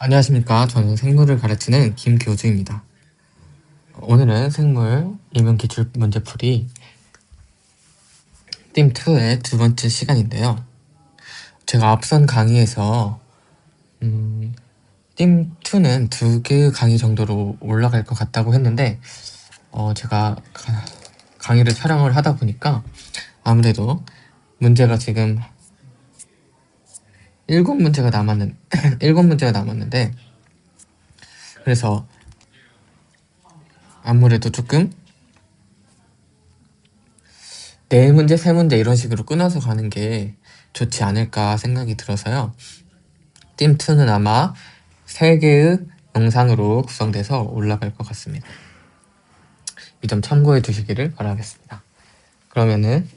안녕하십니까. 저는 생물을 가르치는 김교주입니다. 오늘은 생물 일면 기출 문제풀이 팀2의 두 번째 시간인데요. 제가 앞선 강의에서 팀2는 2개의 강의 정도로 올라갈 것 같다고 했는데 제가 강의를 촬영을 하다 보니까 아무래도 문제가 지금 7문제가 남았는데 그래서 아무래도 조금 4문제, 3문제 이런 식으로 끊어서 가는 게 좋지 않을까 생각이 들어서요. 팀2는 아마 3개의 영상으로 구성돼서 올라갈 것 같습니다. 이 점 참고해 주시기를 바라겠습니다. 그러면은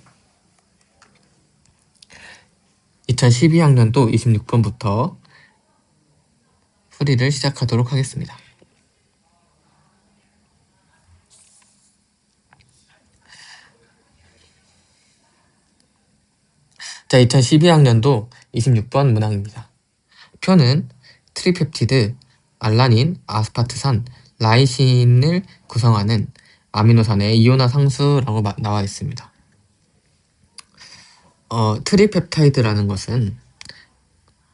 2012학년도 26번부터 풀이를 시작하도록 하겠습니다. 자, 2012학년도 26번 문항입니다. 표는 트리펩티드, 알라닌, 아스파트산, 라이신을 구성하는 아미노산의 이온화 상수라고 나와 있습니다. 트리펩타이드라는 것은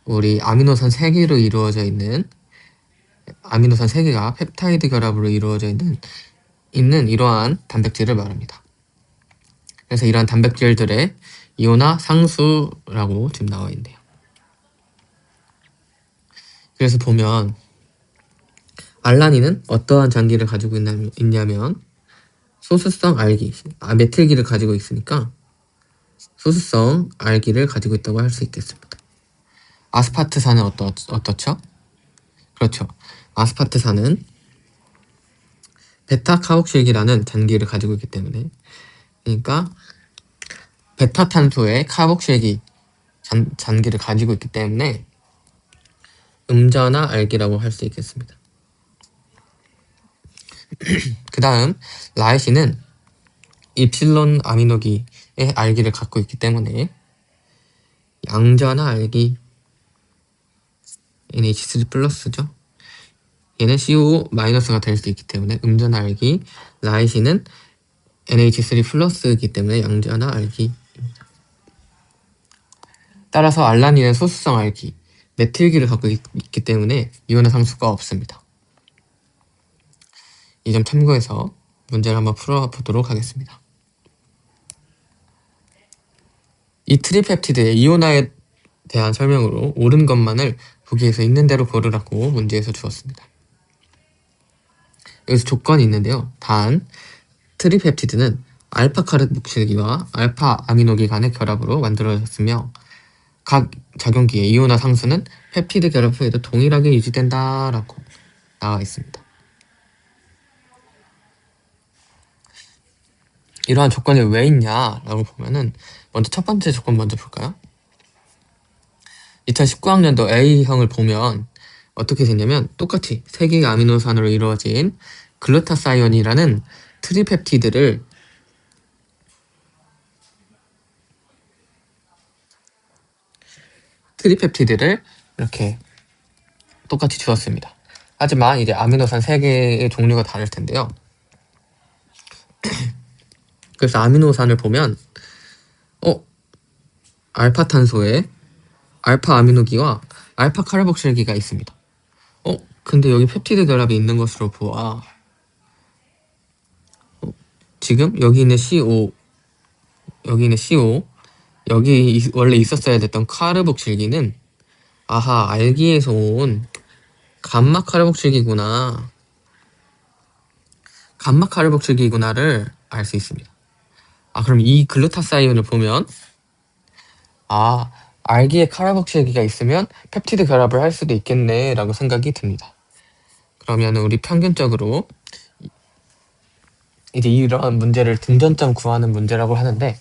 우리 아미노산 3개로 이루어져 있는 아미노산 3개가 펩타이드 결합으로 이루어져 있는 이러한 단백질을 말합니다. 그래서 이러한 단백질들의 이온화 상수라고 지금 나와 있네요. 그래서 보면 알라닌은 어떠한 장기를 가지고 있냐면 소수성 알기, 메틸기를 가지고 있으니까 소수성 알기를 가지고 있다고 할 수 있겠습니다. 아스파트산은 어떻죠? 그렇죠. 아스파트산은 베타카복실기라는 잔기를 가지고 있기 때문에, 그러니까 베타탄소의 카복실기 잔기를 가지고 있기 때문에 음전화 알기라고 할 수 있겠습니다. 그 다음 라이신은 입실론 아미노기의 알기를 갖고 있기 때문에 양전화 알기 NH3 플러스죠. 얘는 CO 마이너스가 될 수 있기 때문에 음전화 알기, 라이신은 NH3 플러스이기 때문에 양전화 알기입니다. 따라서 알라닌은 소수성 알기, 메틸기를 갖고 있기 때문에 이온화 상수가 없습니다. 이 점 참고해서 문제를 한번 풀어보도록 하겠습니다. 이 트리펩티드의 이온화에 대한 설명으로 옳은 것만을 보기에서 있는 대로 고르라고 문제에서 주었습니다. 여기서 조건이 있는데요. 단, 트리펩티드는 알파 카르복실기와 알파 아미노기 간의 결합으로 만들어졌으며 각 작용기의 이온화 상수는 펩티드 결합 후에도 동일하게 유지된다라고 나와 있습니다. 이러한 조건이 왜 있냐라고 보면은 먼저 첫 번째 조건 먼저 볼까요? 2019학년도 A형을 보면 어떻게 되냐면 똑같이 3개의 아미노산으로 이루어진 글루타사이온이라는 트리펩티드를 이렇게 똑같이 주었습니다. 하지만 이제 아미노산 3개의 종류가 다를 텐데요. 그래서 아미노산을 보면 알파탄소에 알파 아미노기와 알파 카르복실기가 있습니다. 근데 여기 펩티드 결합이 있는 것으로 보아 지금 여기 있는 CO 여기 원래 있었어야 됐던 카르복실기는 아하 알기에서 온 감마 카르복실기구나 를 알 수 있습니다. 그럼 이 글루타사이온을 보면 알기에 카르복실기가 있으면 펩티드 결합을 할 수도 있겠네 라고 생각이 듭니다. 그러면 우리 평균적으로 이제 이러한 문제를 등전점 구하는 문제라고 하는데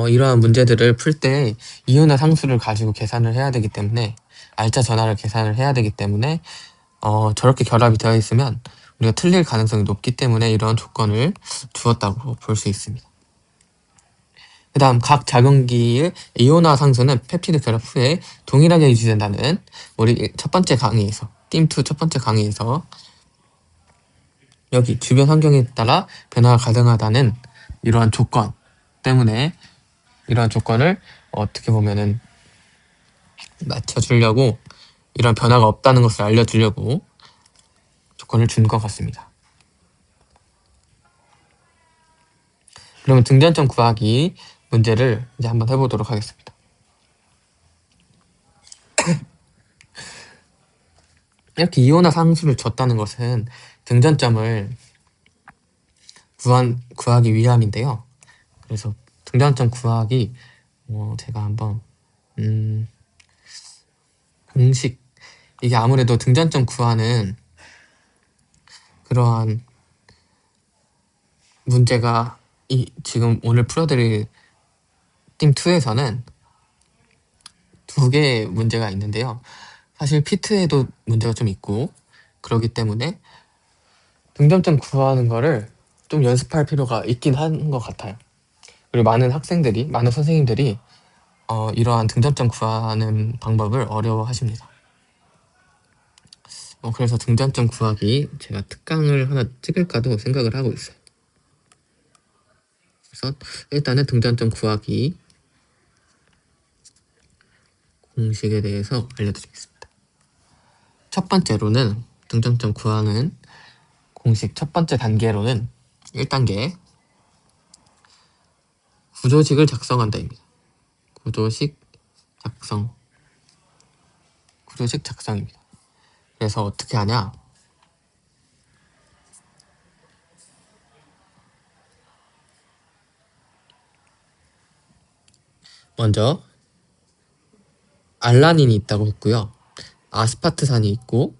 이러한 문제들을 풀 때 이온화 상수를 가지고 계산을 해야 되기 때문에 알짜 전화를 계산을 해야 되기 때문에 저렇게 결합이 되어 있으면 우리가 틀릴 가능성이 높기 때문에 이러한 조건을 주었다고 볼 수 있습니다. 그 다음 각 작용기의 이온화 상수는 펩티드 결합 후에 동일하게 유지된다는 우리 첫 번째 강의에서 팀2 첫 번째 강의에서 여기 주변 환경에 따라 변화가 가능하다는 이러한 조건 때문에 이러한 조건을 어떻게 보면은 맞춰주려고 이런 변화가 없다는 것을 알려주려고 조건을 준 것 같습니다. 그러면 등전점 구하기 문제를 이제 한번 해보도록 하겠습니다. 이렇게 이온화 상수를 줬다는 것은 등전점을 구하기 위함인데요. 그래서 등전점 구하기 제가 한번 공식 이게 아무래도 등전점 구하는 그러한 문제가 지금 오늘 풀어드릴 팀2에서는 두 개의 문제가 있는데요. 사실 피트에도 문제가 좀 있고 그렇기 때문에 등점점 구하는 거를 좀 연습할 필요가 있긴 한 것 같아요. 그리고 많은 선생님들이 이러한 등점점 구하는 방법을 어려워하십니다. 그래서 등점점 구하기 제가 특강을 하나 찍을까도 생각을 하고 있어요. 그래서 일단은 등점점 구하기 공식에 대해서 알려드리겠습니다. 첫 번째로는 등점점 구하는 공식 첫 번째 단계로는 1단계 구조식을 작성한다입니다. 구조식 작성입니다. 그래서 어떻게 하냐? 먼저 알라닌이 있다고 했고요. 아스파트산이 있고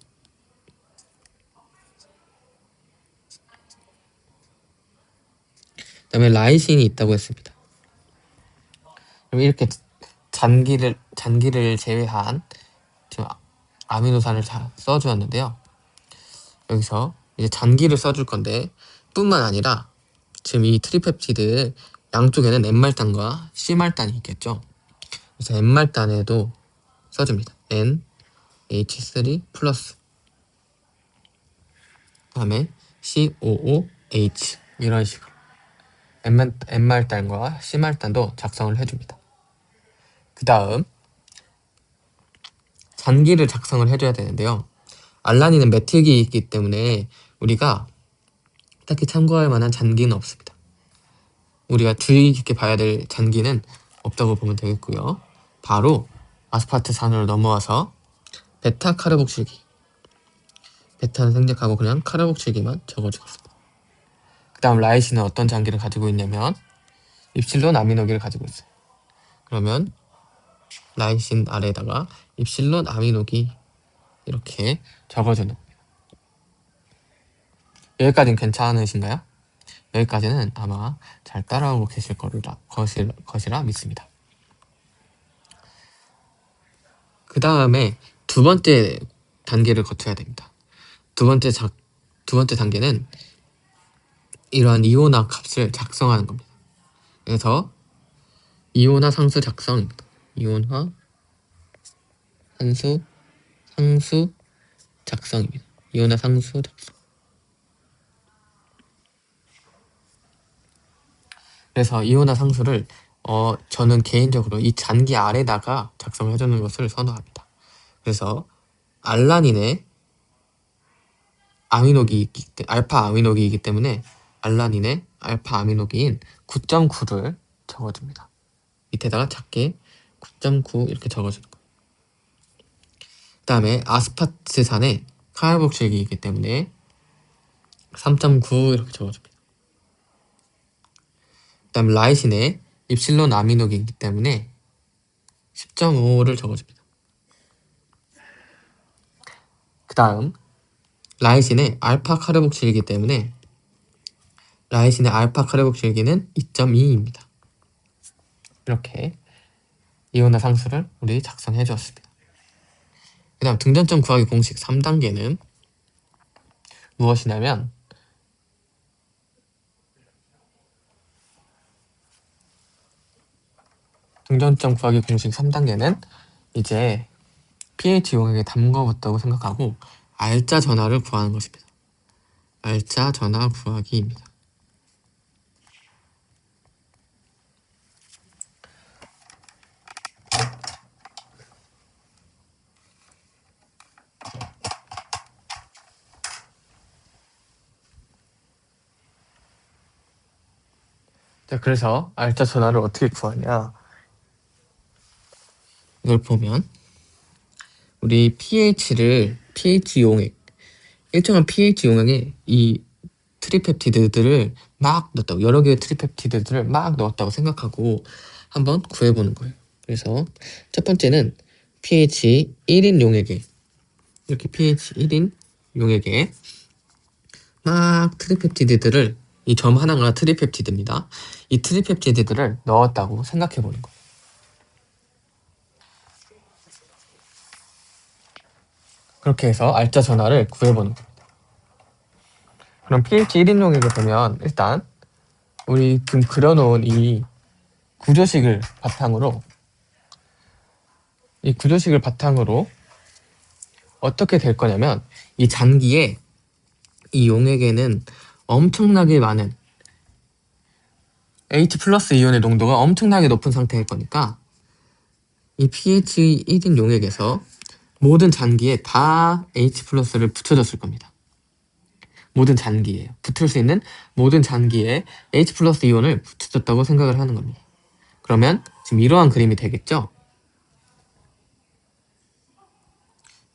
그다음에 라이신이 있다고 했습니다. 그럼 이렇게 잔기를 제외한 지금 아미노산을 다 써주었는데요. 여기서 이제 잔기를 써줄 건데 뿐만 아니라 지금 이 트리펩티드 양쪽에는 N말단과 C말단이 있겠죠. 그래서 N말단에도 써줍니다. NH3 플러스 그 다음에 COOH 이런 식으로 N말단과 C말단도 작성을 해줍니다. 그 다음 잔기를 작성을 해줘야 되는데요. 알라닌은 메틸기 있기 때문에 우리가 딱히 참고할 만한 잔기는 없습니다. 우리가 주의 깊게 봐야 될 잔기는 없다고 보면 되겠고요. 바로 아스파트산으로 넘어와서 베타 카르복실기 베타는 생략하고 그냥 카르복실기만 적어주겠습니다. 그 다음 라이신은 어떤 잔기를 가지고 있냐면 입실론 아미노기를 가지고 있어요. 그러면 라이신 아래에다가 입실론 아미노기 이렇게 적어주는 겁니다. 여기까지는 괜찮으신가요? 여기까지는 아마 잘 따라오고 계실 것이라 믿습니다. 그 다음에 두 번째 단계를 거쳐야 됩니다. 두 번째 단계는 이러한 이온화 값을 작성하는 겁니다. 그래서 이온화 상수 작성입니다. 이온화 상수 작성입니다. 이온화 상수 작성. 그래서 이온화 상수를 저는 개인적으로 이 잔기 아래다가 작성을 해주는 것을 선호합니다. 그래서 알라닌의 알파 아미노기이기 때문에 알라닌의 알파 아미노기인 9.9를 적어줍니다. 밑에다가 작게 9.9 이렇게 적어주는 거예요. 그 다음에 아스파트산의 카르복실기이기 때문에 3.9 이렇게 적어줍니다. 그 다음에 라이신의 입실론 아미노기이기 때문에 10.5를 적어줍니다. 그 다음 라이신의 알파 카르복실기이기 때문에 라이신의 알파 카르복실기는 2.2입니다. 이렇게 이온화 상수를 우리 작성해 주었습니다. 그 다음 등전점 구하기 공식 3단계는 무엇이냐면 중전점 구하기 공식 3단계는 이제 pH 용액에 담궈봤다고 생각하고 알짜 전하를 구하는 것입니다. 알짜 전하 구하기입니다. 자, 그래서 알짜 전하를 어떻게 구하냐? 이걸 보면 우리 pH 용액, 일정한 pH 용액에 이 트리펩티드들을 막 넣었다고, 여러 개의 트리펩티드들을 막 넣었다고 생각하고 한번 구해보는 거예요. 그래서 첫 번째는 pH 1인 용액에, 이렇게 pH 1인 용액에 막 트리펩티드들을, 이 점 하나가 트리펩티드입니다. 이 트리펩티드들을 넣었다고 생각해보는 거예요. 그렇게 해서 알짜 전하를 구해보는 겁니다. 그럼 pH 1인 용액에 보면 일단 우리 지금 그려놓은 이 구조식을 바탕으로 어떻게 될 거냐면, 이 잔기에, 이 용액에는 엄청나게 많은 H 플러스 이온의 농도가 엄청나게 높은 상태일 거니까 이 pH 1인 용액에서 모든 잔기에 다 H 플러스를 붙여줬을 겁니다. 모든 잔기에 붙을 수 있는 모든 잔기에 H 플러스 이온을 붙여줬다고 생각을 하는 겁니다. 그러면 지금 이러한 그림이 되겠죠?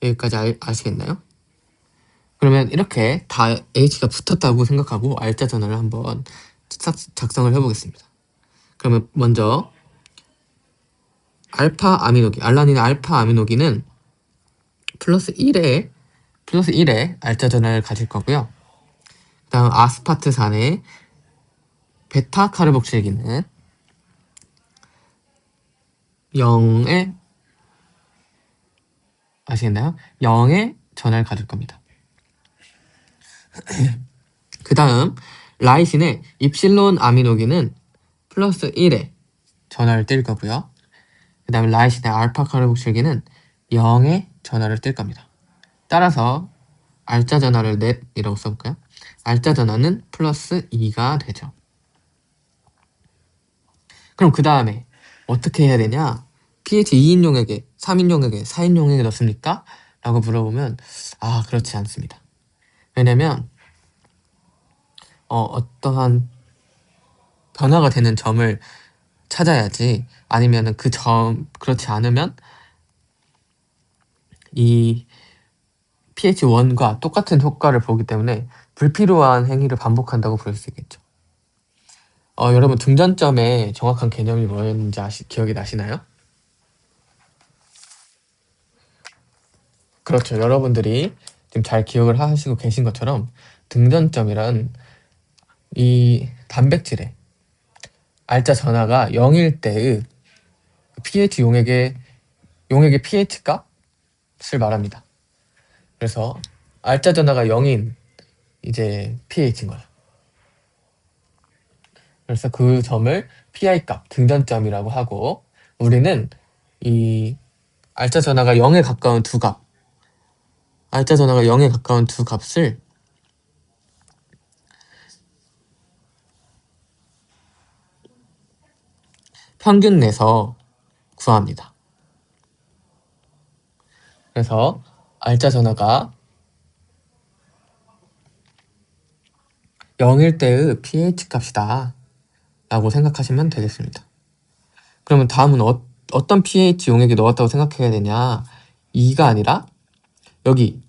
여기까지 아시겠나요? 그러면 이렇게 다 H가 붙었다고 생각하고 알짜 전하를 한번 작성을 해보겠습니다. 그러면 먼저 알파 아미노기, 알라닌의 알파 아미노기는 플러스 1의 알짜 전하를 가질 거고요. 그 다음 아스파트산의 베타 카르복실기는 0의, 아시겠나요? 0의 전하를 가질 겁니다. 그 다음 라이신의 입실론 아미노기는 플러스 1의 전하를 띨 거고요. 그 다음에 라이신의 알파 카르복실기는 0의 전하를 띨 겁니다. 따라서 알짜 전하를 넷이라고 써볼까요? 알짜 전하는 플러스 2가 되죠. 그럼 그 다음에 어떻게 해야 되냐? pH 2인 용액에, 3인 용액에, 4인 용액에 넣습니까? 라고 물어보면 그렇지 않습니다. 왜냐면 어떠한 변화가 되는 점을 찾아야지, 아니면은 그렇지 않으면 이 pH 1과 똑같은 효과를 보기 때문에 불필요한 행위를 반복한다고 볼 수 있겠죠. 여러분 등전점의 정확한 개념이 뭐였는지 기억이 나시나요? 그렇죠. 여러분들이 지금 잘 기억을 하시고 계신 것처럼 등전점이란 이 단백질의 알짜 전하가 0일 때의 pH 용액의 pH 값을 말합니다. 그래서 알짜 전하가 0인 이제 pH인 거예요. 그래서 그 점을 PI 값, 등전점이라고 하고, 우리는 이 알짜 전하가 0에 가까운 두 값을 평균 내서 구합니다. 그래서 알짜 전하가 0일 때의 pH 값이다 라고 생각하시면 되겠습니다. 그러면 다음은 어떤 pH 용액에 넣었다고 생각해야 되냐? 2가 아니라 여기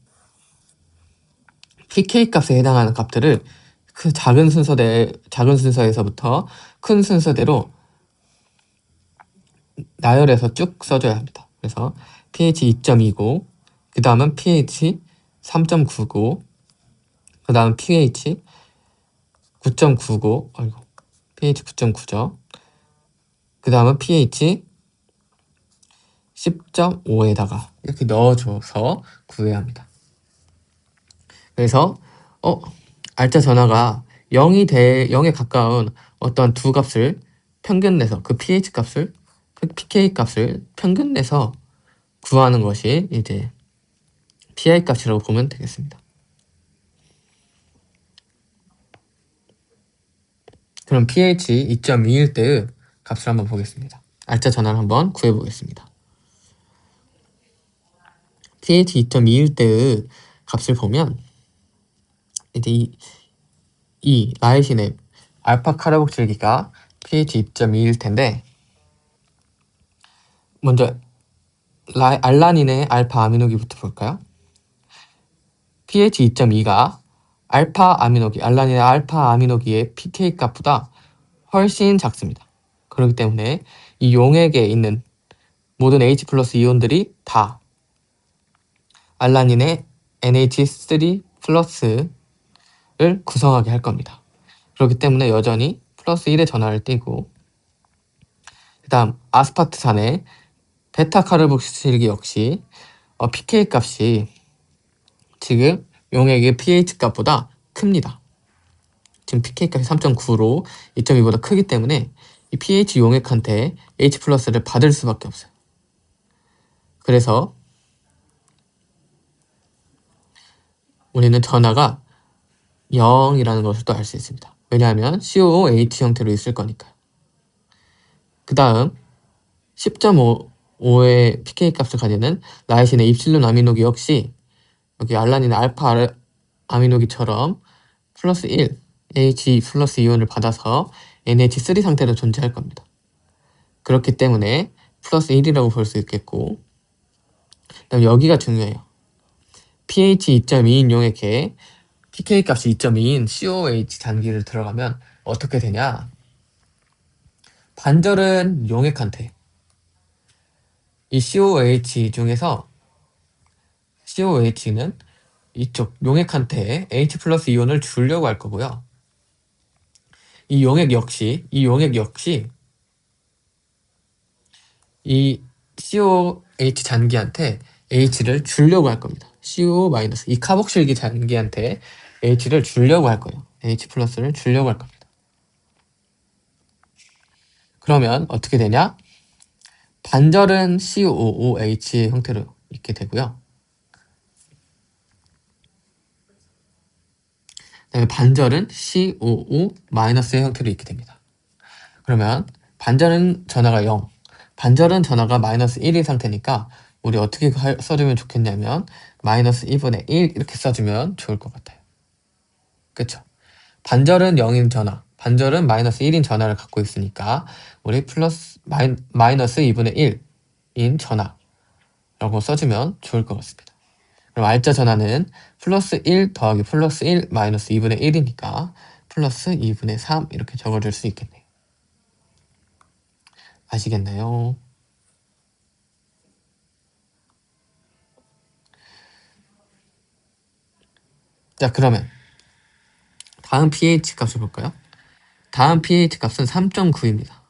pK 값에 해당하는 값들을 그 작은 순서에서부터 큰 순서대로 나열해서 쭉 써줘야 합니다. 그래서 pH 2.29, 그 다음은 pH 3.99, 그 다음 pH 9.99, pH 9.9죠. 그 다음은 pH 10.5에다가 이렇게 넣어줘서 구해야 합니다. 그래서 알짜 전하가 0에 가까운 어떤 두 값을 평균 내서 그 pH 값을 pK 값을 평균 내서 구하는 것이 이제 pI 값이라고 보면 되겠습니다. 그럼 pH 2.2일 때의 값을 한번 보겠습니다. 알짜 전화를 한번 구해보겠습니다. pH 2.2일 때의 값을 보면 이제 이 라이신의 알파 카르복실기가 pH 2.2일 텐데, 먼저 알라닌의 알파 아미노기부터 볼까요? pH 2.2가 알라닌의 알파 아미노기의 pK 값보다 훨씬 작습니다. 그렇기 때문에 이 용액에 있는 모든 H 플러스 이온들이 다 알라닌의 NH3 플러스를 구성하게 할 겁니다. 그렇기 때문에 여전히 플러스 1의 전하를 띄고, 그 다음 아스파트산의 베타카르복실기 역시 pK 값이 지금 용액의 pH 값보다 큽니다. 지금 pK 값이 3.9로 2.2보다 크기 때문에 이 pH 용액한테 H 플러스를 받을 수밖에 없어요. 그래서 우리는 전하가 0이라는 것을 또 알 수 있습니다. 왜냐하면 COOH 형태로 있을 거니까요. 그 다음 10.5의 pK 값을 가지는 라이신의 입실론 아미노기 역시 여기 알라닌 알파 아미노기처럼 플러스 1 H 플러스 이온을 받아서 NH3 상태로 존재할 겁니다. 그렇기 때문에 플러스 1이라고 볼 수 있겠고, 그다음 여기가 중요해요. pH 2.2인 용액에 pK 값이 2.2인 COOH 잔기를 들어가면 어떻게 되냐? 반절은 용액한테 이 COOH 중에서 COOH는 이쪽 용액한테 H 플러스 이온을 주려고 할 거고요. 이 용액 역시 이 COH 잔기한테 H를 주려고 할 겁니다. CO 마이너스 이 카복실기 잔기한테 H를 주려고 할 거예요. H 플러스를 주려고 할 겁니다. 그러면 어떻게 되냐? 반절은 COOH의 형태로 있게 되고요. 그다음에 반절은 COO-의 형태로 있게 됩니다. 그러면 반절은 전하가 0, 반절은 전하가 마이너스 1인 상태니까 우리 어떻게 써주면 좋겠냐면 마이너스 1분의 1 이렇게 써주면 좋을 것 같아요. 그쵸? 반절은 0인 전하, 반절은 마이너스 1인 전하를 갖고 있으니까 우리 마이너스 2분의 1인 전하라고 써주면 좋을 것 같습니다. 그럼 알짜 전하는 플러스 1 더하기 플러스 1 마이너스 2분의 1이니까 플러스 2분의 3 이렇게 적어줄 수 있겠네요. 아시겠나요? 자, 그러면 다음 pH 값을 볼까요? 다음 pH 값은 3.9입니다.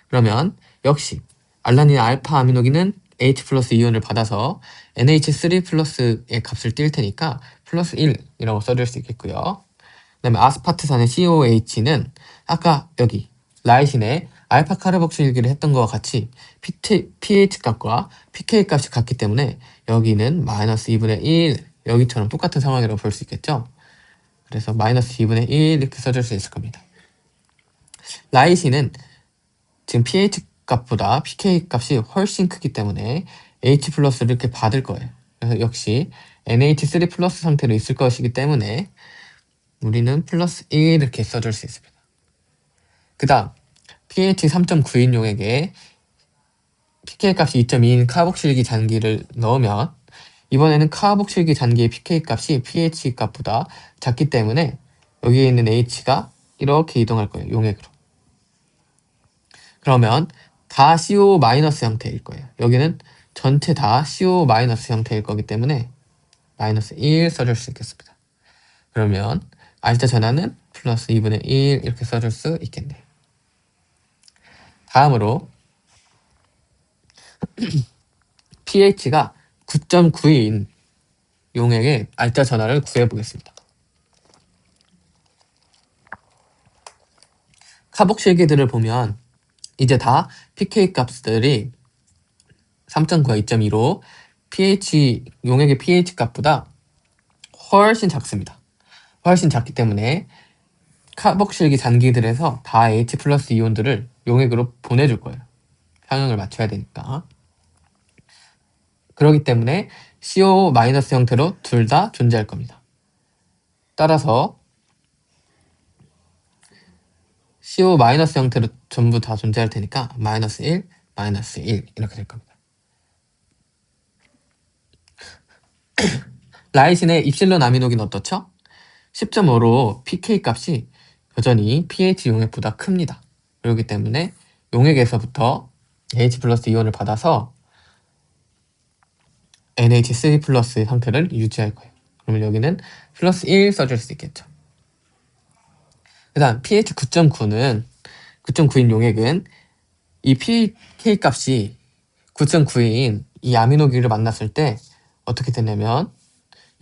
그러면 역시 알라닌 알파 아미노기는 H 플러스 이온을 받아서 NH3 플러스의 값을 띌 테니까 플러스 1이라고 써줄 수 있겠고요. 그 다음에 아스파트산의 COH는 아까 여기 라이신의 알파 카르복실기를 했던 것과 같이 pH 값과 pK 값이 같기 때문에 여기는 마이너스 2분의 1 여기처럼 똑같은 상황이라고 볼 수 있겠죠. 그래서 마이너스 2분의 1 이렇게 써줄 수 있을 겁니다. 라이신은 지금 pH 값보다 pK 값이 훨씬 크기 때문에 H 플러스를 이렇게 받을 거예요. 그래서 역시 NH3 플러스 상태로 있을 것이기 때문에 우리는 플러스 1 이렇게 써줄 수 있습니다. 그 다음 pH 3.9인 용액에 pK 값이 2.2인 카복실기 잔기를 넣으면 이번에는 카복실기 잔기의 pK 값이 pH 값보다 작기 때문에 여기에 있는 H가 이렇게 이동할 거예요. 용액으로. 그러면 다 CO- 형태일 거예요. 여기는 전체 다 CO- 형태일 거기 때문에 마이너스 1 써줄 수 있겠습니다. 그러면 알짜 전하는 플러스 2분의 1 이렇게 써줄 수 있겠네요. 다음으로 pH가 9.9인 용액의 알짜 전하를 구해보겠습니다. 카복실기들을 보면 이제 다 pK 값들이 3.9와 2.2로 용액의 pH 값보다 훨씬 작습니다. 훨씬 작기 때문에 카복실기 잔기들에서 다 H 플러스 이온들을 용액으로 보내줄 거예요. 평형을 맞춰야 되니까. 그렇기 때문에 CO- 형태로 둘 다 존재할 겁니다. 따라서 CO- 형태로 전부 다 존재할 테니까 마이너스 1, 마이너스 1 이렇게 될 겁니다. 라이신의 입실론 아미노긴 어떻죠? 10.5로 pK 값이 여전히 pH 용액보다 큽니다. 그렇기 때문에 용액에서부터 H 플러스 이온을 받아서 NH3 플러스의 상태를 유지할 거예요. 그러면 여기는 플러스 1 써줄 수 있겠죠. 그 다음 pH 9.9인 용액은 이 pK 값이 9.9인 이 아미노기를 만났을 때 어떻게 되냐면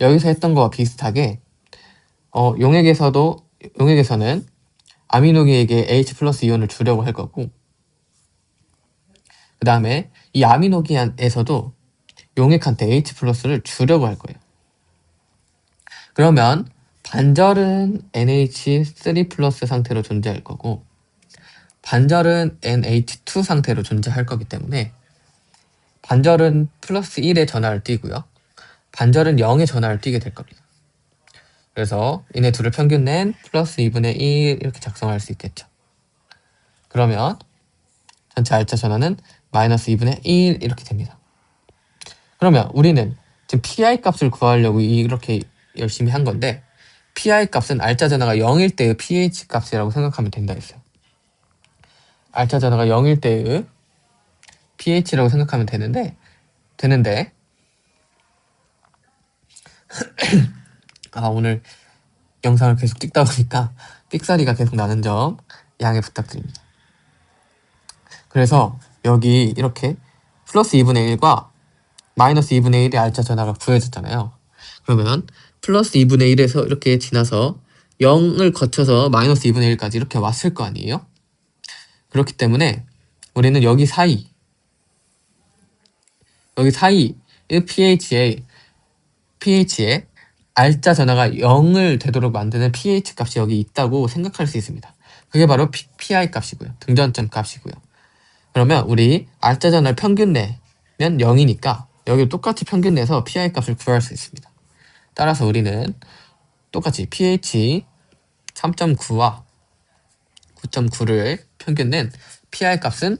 여기서 했던 거와 비슷하게 용액에서는 아미노기에게 H 플러스 이온을 주려고 할 거고, 그 다음에 이 아미노기에서도 용액한테 H 플러스를 주려고 할 거예요. 그러면 반절은 NH3 플러스 상태로 존재할 거고 반절은 NH2 상태로 존재할 거기 때문에 반절은 플러스 1의 전하를 띄고요. 반절은 0의 전하를 띄게 될 겁니다. 그래서 이네 둘을 평균 낸 플러스 2분의 1 이렇게 작성할 수 있겠죠. 그러면 전체 알짜 전하는 마이너스 2분의 1 이렇게 됩니다. 그러면 우리는 지금 PI 값을 구하려고 이렇게 열심히 한 건데 PI 값은 알짜 전하가 0일 때의 pH 값이라고 생각하면 된다 했어요. 알짜 전하가 0일 때의 pH라고 생각하면 되는데 오늘 영상을 계속 찍다 보니까 삑사리가 계속 나는 점 양해 부탁드립니다. 그래서 여기 이렇게 플러스 2분의 1과 마이너스 2분의 1의 알짜 전하가 구해졌잖아요. 그러면 플러스 2분의 1에서 이렇게 지나서 0을 거쳐서 마이너스 2분의 1까지 이렇게 왔을 거 아니에요? 그렇기 때문에 우리는 여기 사이의 pH에 알짜 전하가 0을 되도록 만드는 pH 값이 여기 있다고 생각할 수 있습니다. 그게 바로 PI 값이고요. 등전점 값이고요. 그러면 우리 알짜 전하를 평균 내면 0이니까 여기 똑같이 평균 내서 PI 값을 구할 수 있습니다. 따라서 우리는 똑같이 pH 3.9와 9.9를 평균 낸 PI 값은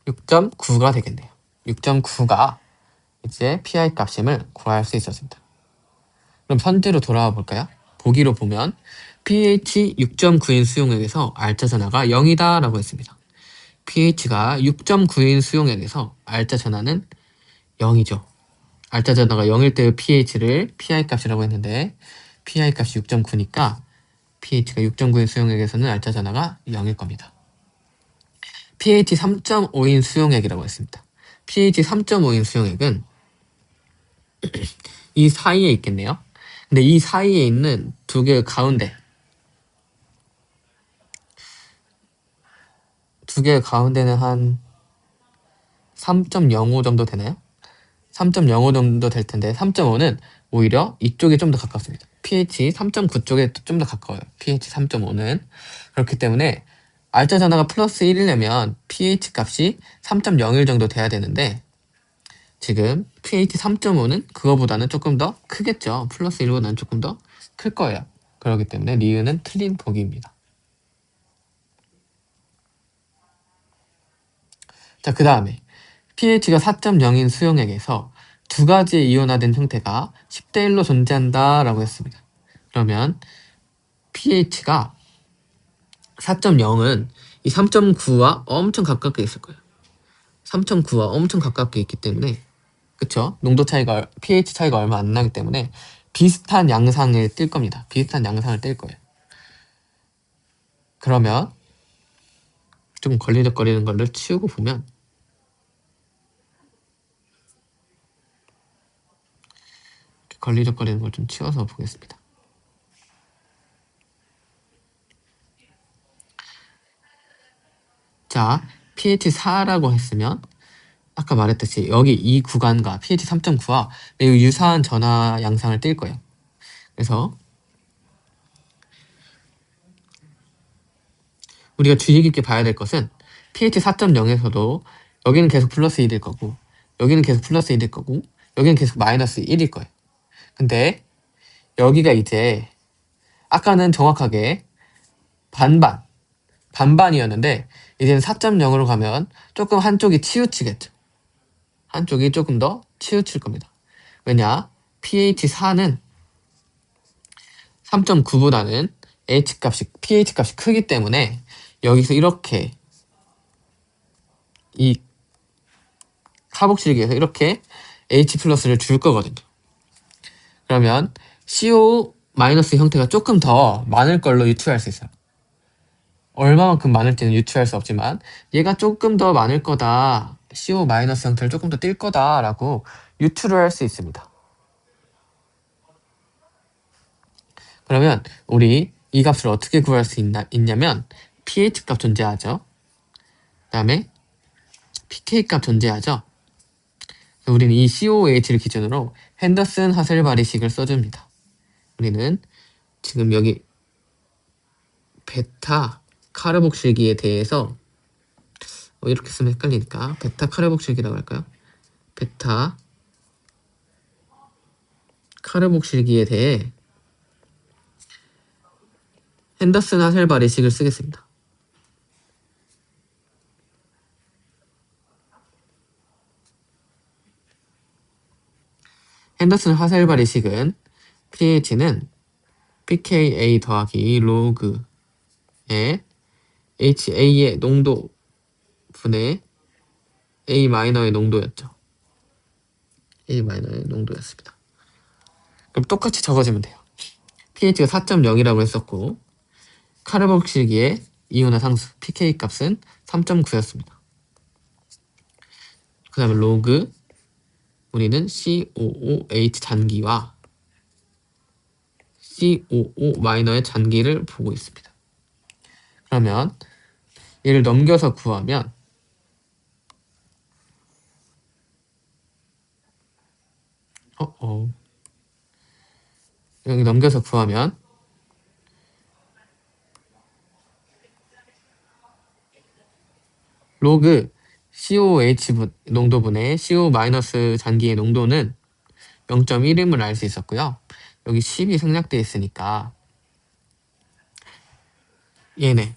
6.9가 되겠네요. 6.9가 이제 PI 값임을 구할 수 있었습니다. 그럼 선제로 돌아와 볼까요? 보기로 보면 pH 6.9인 수용액에서 알짜 전하가 0이다 라고 했습니다. pH가 6.9인 수용액에서 알짜 전하는 0이죠. 알짜 전하가 0일 때의 pH를 PI 값이라고 했는데 PI 값이 6.9니까 pH가 6.9인 수용액에서는 알짜 전하가 0일 겁니다. pH 3.5인 수용액이라고 했습니다. pH 3.5인 수용액은 이 사이에 있겠네요. 근데 이 사이에 있는 두 개의 가운데는 한 3.05 정도 되나요? 3.05 정도 될 텐데 3.5는 오히려 이쪽에 좀 더 가깝습니다. pH 3.9 쪽에 좀 더 가까워요. pH 3.5는 그렇기 때문에 알짜 전하가 플러스 1이려면 pH 값이 3.01 정도 돼야 되는데 지금 pH 3.5는 그거보다는 조금 더 크겠죠. 플러스 1보다는 조금 더 클 거예요. 그렇기 때문에 리은은 틀린 보기입니다. 자, 그 다음에 pH가 4.0인 수용액에서 두 가지의 이온화된 형태가 10대 1로 존재한다 라고 했습니다. 그러면 pH가 4.0은 이 3.9와 엄청 가깝게 있을 거예요. 3.9와 엄청 가깝게 있기 때문에 그쵸? pH 차이가 얼마 안 나기 때문에 비슷한 양상을 띌 겁니다. 비슷한 양상을 띌 거예요. 그러면 좀 걸리적거리는 걸를 치우고 보면 걸리적거리는 걸 좀 치워서 보겠습니다. 자, pH 4라고 했으면 아까 말했듯이 여기 이 구간과 pH 3.9와 매우 유사한 전하 양상을 띌 거예요. 그래서 우리가 주의 깊게 봐야 될 것은 pH 4.0에서도 여기는 계속 플러스 1일 거고 여기는 계속 플러스 1일 거고 여기는 계속 마이너스 1일 거예요. 근데 여기가 이제 아까는 정확하게 반반이었는데 이제는 4.0으로 가면 조금 한쪽이 치우치겠죠. 한쪽이 조금 더 치우칠 겁니다. 왜냐? pH 4는 3.9보다는 pH 값이 크기 때문에 여기서 이렇게 이 카복실기에서 이렇게 H 플러스를 줄 거거든요. 그러면 CO 마이너스 형태가 조금 더 많을 걸로 유추할 수 있어요. 얼마만큼 많을지는 유추할 수 없지만 얘가 조금 더 많을 거다, CO 마이너스 형태를 조금 더 띌 거다 라고 유추를 할 수 있습니다. 그러면 우리 이 값을 어떻게 구할 수 있냐면 pH 값 존재하죠. 그 다음에 pK 값 존재하죠. 우리는 이 COH를 기준으로 핸더슨 하셀바리식을 써줍니다. 우리는 지금 여기 베타 카르복실기에 대해서 이렇게 쓰면 헷갈리니까 베타 카르복실기라고 할까요? 베타 카르복실기에 대해 핸더슨 하셀바리식을 쓰겠습니다. 핸더슨 하셀바리식은 pH는 pKa 더하기 로그의 HA의 농도 분의 A 마이너의 농도였죠. A 마이너의 농도였습니다. 그럼 똑같이 적어주면 돼요. pH가 4.0이라고 했었고 카르복실기의 이온화 상수 pK 값은 3.9였습니다. 그 다음에 로그 우리는 COOH 잔기와 COO 마이너의 잔기를 보고 있습니다. 그러면 얘를 넘겨서 구하면 여기 넘겨서 구하면 로그 COH 농도분의 CO 마이너스 잔기의 농도는 0.1임을 알 수 있었고요. 여기 10이 생략되어 있으니까 얘네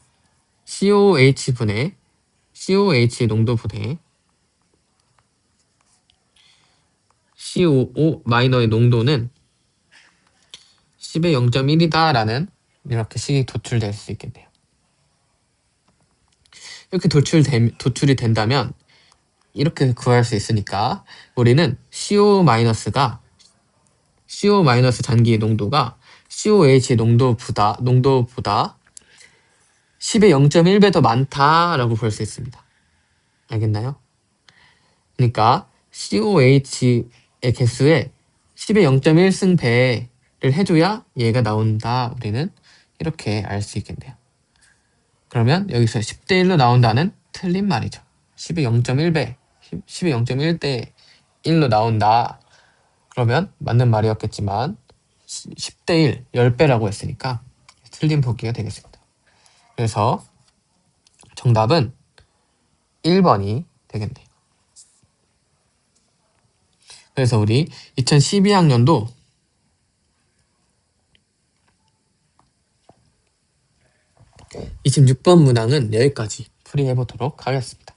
COH 농도분의 COO 마이너의 농도는 10의 0.1이다 라는 이렇게 식이 도출될 수 있겠네요. 이렇게 도출이 된다면 이렇게 구할 수 있으니까 우리는 CO 마이너스 잔기의 농도가 COH 농도보다 10의 0.1배 더 많다라고 볼 수 있습니다. 알겠나요? 그러니까 COH의 개수에 10의 0.1승배를 해줘야 얘가 나온다. 우리는 이렇게 알 수 있겠네요. 그러면 여기서 10대 1로 나온다는 틀린 말이죠. 10의 0.1배, 10의 0.1대 1로 나온다. 그러면 맞는 말이었겠지만 10대 1, 10배라고 했으니까 틀린 보기가 되겠습니다. 그래서 정답은 1번이 되겠네요. 그래서 우리 2012학년도 26번 문항은 여기까지 풀이해보도록 하겠습니다.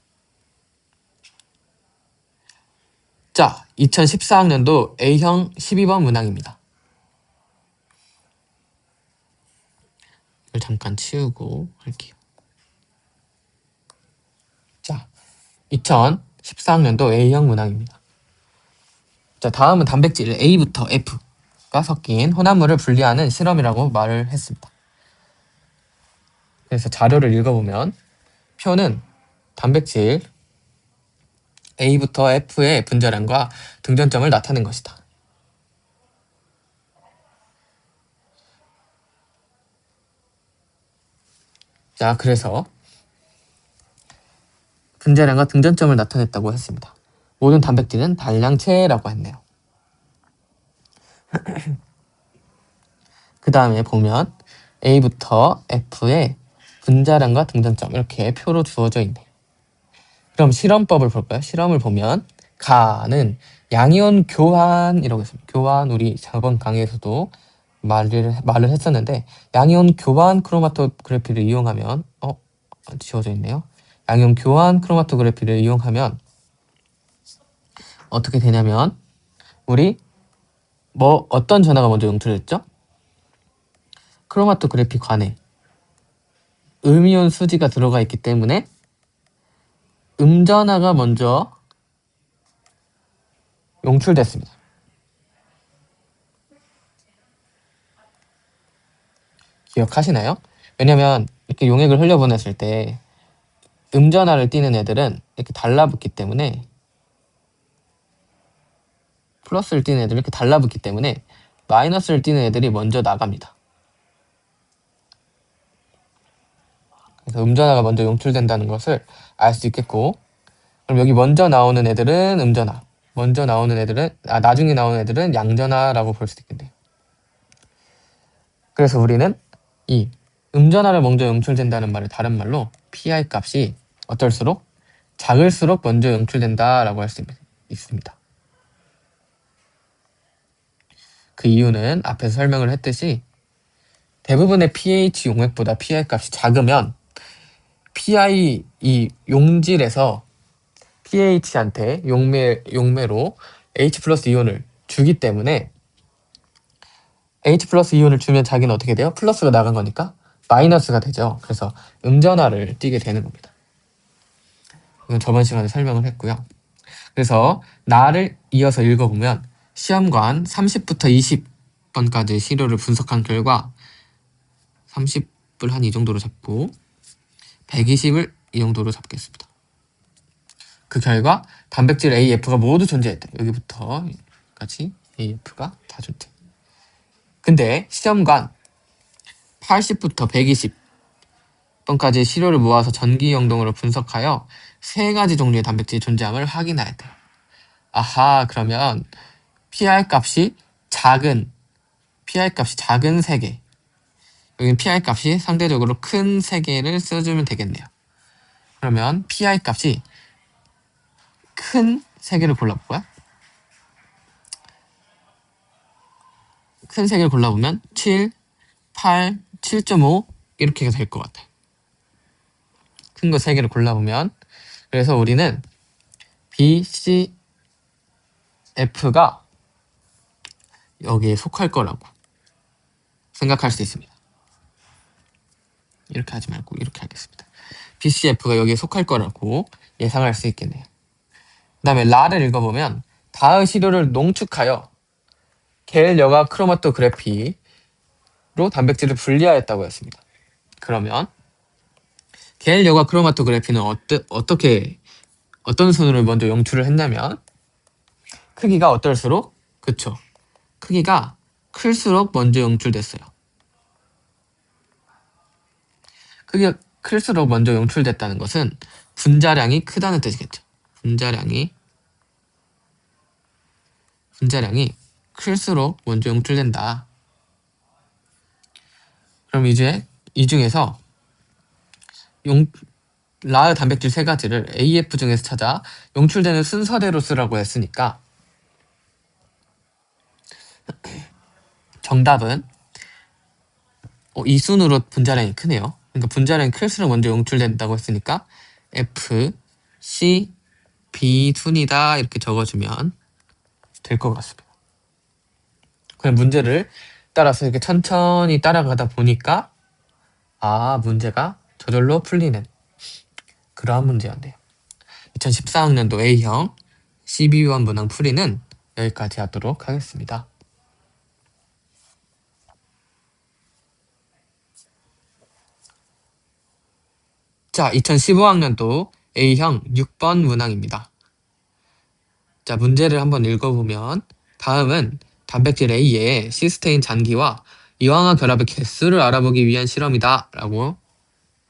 자, 2014학년도 A형 12번 문항입니다. 이걸 잠깐 치우고 할게요. 자, 2014학년도 A형 문항입니다. 자, 다음은 단백질 A부터 F가 섞인 혼합물을 분리하는 실험이라고 말을 했습니다. 그래서 자료를 읽어보면 표는 단백질 A부터 F의 분자량과 등전점을 나타낸 것이다. 자, 그래서 분자량과 등전점을 나타냈다고 했습니다. 모든 단백질은 단량체라고 했네요. 그 다음에 보면 A부터 F의 분자량과 등전점 이렇게 표로 주어져 있네요. 그럼 실험법을 볼까요? 실험을 보면 가는 양이온 교환이라고 했습니다. 교환, 우리 저번 강의에서도 말을 했었는데, 양이온 교환 크로마토그래피를 이용하면 지워져 있네요. 양이온 교환 크로마토그래피를 이용하면 어떻게 되냐면, 우리 어떤 전하가 먼저 용출됐죠? 크로마토그래피 관에 음이온 수지가 들어가 있기 때문에 음전하가 먼저 용출됐습니다. 기억하시나요? 왜냐면 이렇게 용액을 흘려보냈을 때 음전하를 띠는 애들은 이렇게 달라붙기 때문에, 플러스를 띠는 애들은 이렇게 달라붙기 때문에 마이너스를 띠는 애들이 먼저 나갑니다. 그래서 음전하가 먼저 용출된다는 것을 알 수 있겠고, 그럼 여기 먼저 나오는 애들은 음전하, 나중에 나오는 애들은 양전하라고 볼 수 있겠네요. 그래서 우리는 이 음전하를 먼저 용출된다는 말을 다른 말로 PI 값이 어떨수록 작을수록 먼저 용출된다라고 할 수 있습니다. 그 이유는 앞에서 설명을 했듯이 대부분의 pH 용액보다 PI 값이 작으면 PI 이 용질에서 pH한테 용매로 H 플러스 이온을 주기 때문에, H 플러스 이온을 주면 자기는 어떻게 돼요? 플러스가 나간 거니까 마이너스가 되죠. 그래서 음전하를 띠게 되는 겁니다. 이건 저번 시간에 설명을 했고요. 그래서 나를 이어서 읽어보면 시험관 30부터 20번까지 시료를 분석한 결과 30을 한 이 정도로 잡고 120을 이 정도로 잡겠습니다. 그 결과 단백질 AF가 모두 존재했다. 여기부터 여기까지 AF가 다 존재. 근데 시험관 80부터 120번까지 시료를 모아서 전기 영동으로 분석하여 3가지 종류의 단백질이 존재함을 확인해야 돼요. 아하, 그러면 PI 값이 작은 3개, 여기는 PI 값이 상대적으로 큰 3개를 써주면 되겠네요. 그러면 PI 값이 큰 3개를 골라볼까요? 큰 3개를 골라보면 7, 8, 7.5 이렇게 될 것 같아요. 큰 거 3개를 골라보면. 그래서 우리는 B, C, F가 여기에 속할 거라고 생각할 수 있습니다. 이렇게 하지 말고 이렇게 하겠습니다. B, C, F가 여기에 속할 거라고 예상할 수 있겠네요. 그 다음에 라를 읽어보면 다의 시료를 농축하여 겔 여과 크로마토그래피로 단백질을 분리하였다고 했습니다. 그러면 겔 여과 크로마토그래피는 어떤 순으로 먼저 용출을 했냐면, 크기가 어떨수록, 그쵸, 크기가 클수록 먼저 용출됐어요. 크기가 클수록 먼저 용출됐다는 것은 분자량이 크다는 뜻이겠죠. 분자량이 클수록 먼저 용출된다. 그럼 이제 이 중에서 라의 단백질 3가지를 AF 중에서 찾아 용출되는 순서대로 쓰라고 했으니까 정답은 이 순으로 분자량이 크네요. 그러니까 분자량이 클수록 먼저 용출된다고 했으니까 F, C, B 순이다 이렇게 적어주면 될 것 같습니다. 그냥 문제를 따라서 이렇게 천천히 따라가다 보니까 문제가 저절로 풀리는 그러한 문제였네요. 2014학년도 A형 12번 문항 풀이는 여기까지 하도록 하겠습니다. 자, 2015학년도 A형 6번 문항입니다. 자, 문제를 한번 읽어보면 다음은 단백질 A의 시스테인 잔기와 이황화 결합의 개수를 알아보기 위한 실험이다 라고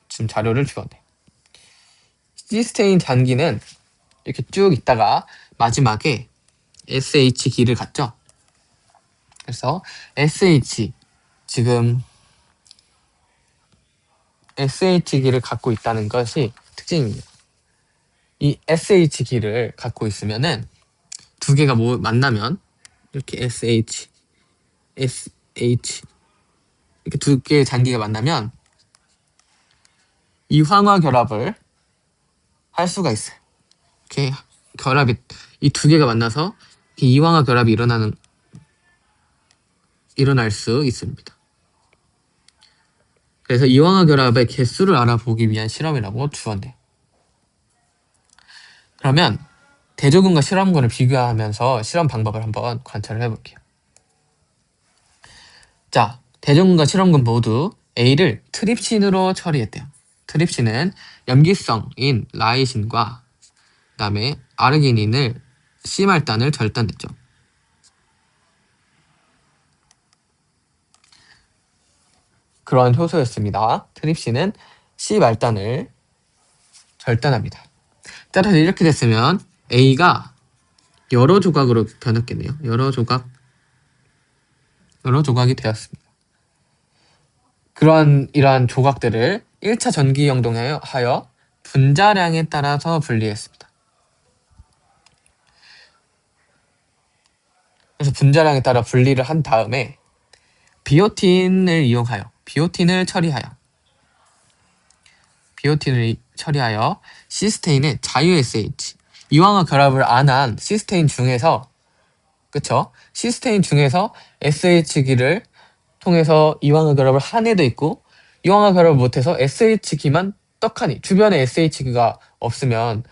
지금 자료를 주었네요. 시스테인 단기는 이렇게 쭉 있다가 마지막에 SH 기를 갖죠. 그래서 SH 지금 SH 기를 갖고 있다는 것이 특징입니다. 이 SH 기를 갖고 있으면은 두 개가 만나면 이렇게 SH 이렇게 두 개의 장기가 만나면 이황화 결합을 할 수가 있어요. 이렇게 결합이 이 두 개가 만나서 이황화 결합이 일어날 수 있습니다. 그래서 이황화 결합의 개수를 알아보기 위한 실험이라고 주어돼요. 그러면 대조군과 실험군을 비교하면서 실험 방법을 한번 관찰을 해볼게요. 자, 대조군과 실험군 모두 A를 트립신으로 처리했대요. 트립신은 염기성인 라이신과 그 다음에 아르기닌을 C말단을 절단했죠. 그런 효소였습니다. 트립신은 C말단을 절단합니다. 따라서 이렇게 됐으면 A가 여러 조각으로 변했겠네요. 여러 조각이 되었습니다. 이러한 조각들을 1차 전기영동하여 분자량에 따라서 분리했습니다. 그래서 분자량에 따라 분리를 한 다음에 비오틴을 처리하여 시스테인의 자유 SH 이황화 결합을 안 한 시스테인 중에서 시스테인 중에서 SH기를 통해서 이황화 결합을 한 애도 있고 이황화 결합을 못해서 SH기만 떡하니 주변에 SH기가 없으면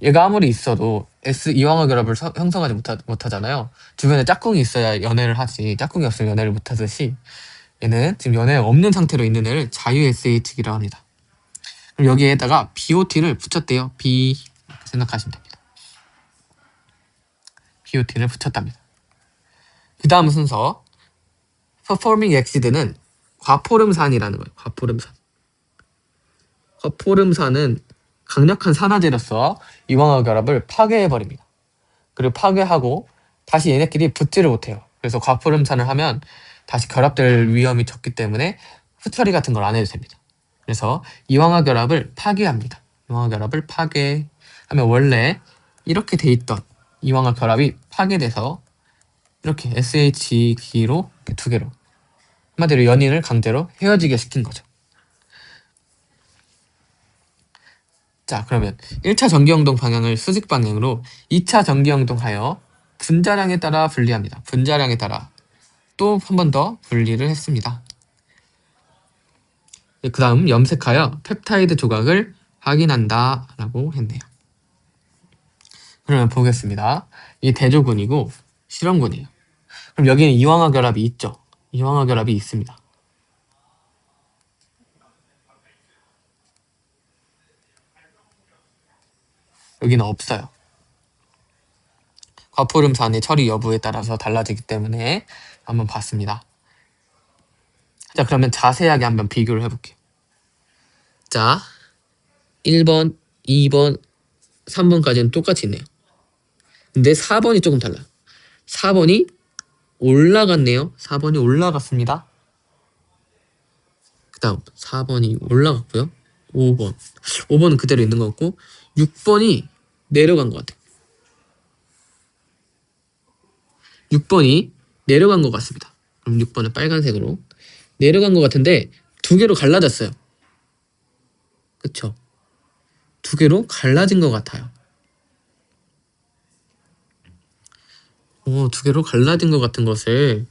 얘가 아무리 있어도 이황화 결합을 형성하지 못하잖아요. 주변에 짝꿍이 있어야 연애를 하지 짝꿍이 없으면 연애를 못하듯이 얘는 지금 연애가 없는 상태로 있는 애를 자유 SH기라고 합니다. 그럼 여기에다가 BOT를 붙였대요. B 이렇게 생각하시면 됩니다. BOT를 붙였답니다. 그 다음 순서 Performing Exceed는 과포름산이라는 거예요. 과포름산은 강력한 산화제로서 이황화 결합을 파괴해버립니다. 그리고 파괴하고 다시 얘네끼리 붙지를 못해요. 그래서 과포름산을 하면 다시 결합될 위험이 적기 때문에 후처리 같은 걸 안 해도 됩니다. 그래서 이황화 결합을 파괴합니다. 이황화 결합을 파괴하면 원래 이렇게 돼 있던 이황화 결합이 파괴돼서 이렇게 SH기로 두 개로 한마디로 연인을 강제로 헤어지게 시킨 거죠. 자, 그러면 1차 전기영동 방향을 수직 방향으로 2차 전기영동하여 분자량에 따라 분리합니다. 분자량에 따라 또 한 번 더 분리를 했습니다. 그 다음 염색하여 펩타이드 조각을 확인한다 라고 했네요. 그러면 보겠습니다. 이 대조군이고 실험군이에요. 그럼 여기는 이황화 결합이 있죠. 이황화 결합이 있습니다. 여기는 없어요. 과포름산의 처리 여부에 따라서 달라지기 때문에 한번 봤습니다. 자, 그러면 자세하게 한번 비교를 해볼게요. 자, 1번, 2번, 3번까지는 똑같이 있네요. 근데 4번이 조금 달라요. 4번이 올라갔네요. 4번이 올라갔습니다. 그 다음 4번이 올라갔고요. 5번은 그대로 있는 것 같고 6번이 내려간 것 같아요. 6번이 내려간 것 같습니다. 그럼 6번은 빨간색으로 내려간 것 같은데 두 개로 갈라졌어요. 그쵸? 두 개로 갈라진 것 같아요. 두 개로 갈라진 것 같은 것을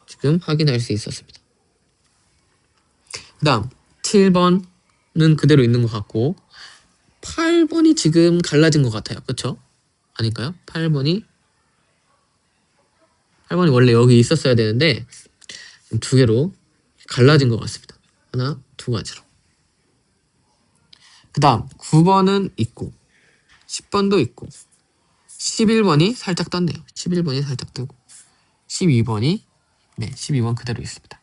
지금 확인할 수 있었습니다. 그 다음 7번은 그대로 있는 것 같고 8번이 지금 갈라진 것 같아요. 그쵸? 아닐까요? 8번이 원래 여기 있었어야 되는데 두 개로 갈라진 것 같습니다. 하나, 두 가지로. 그 다음 9번은 있고 10번도 있고 11번이 살짝 떴네요. 11번이 살짝 뜨고 12번 그대로 있습니다.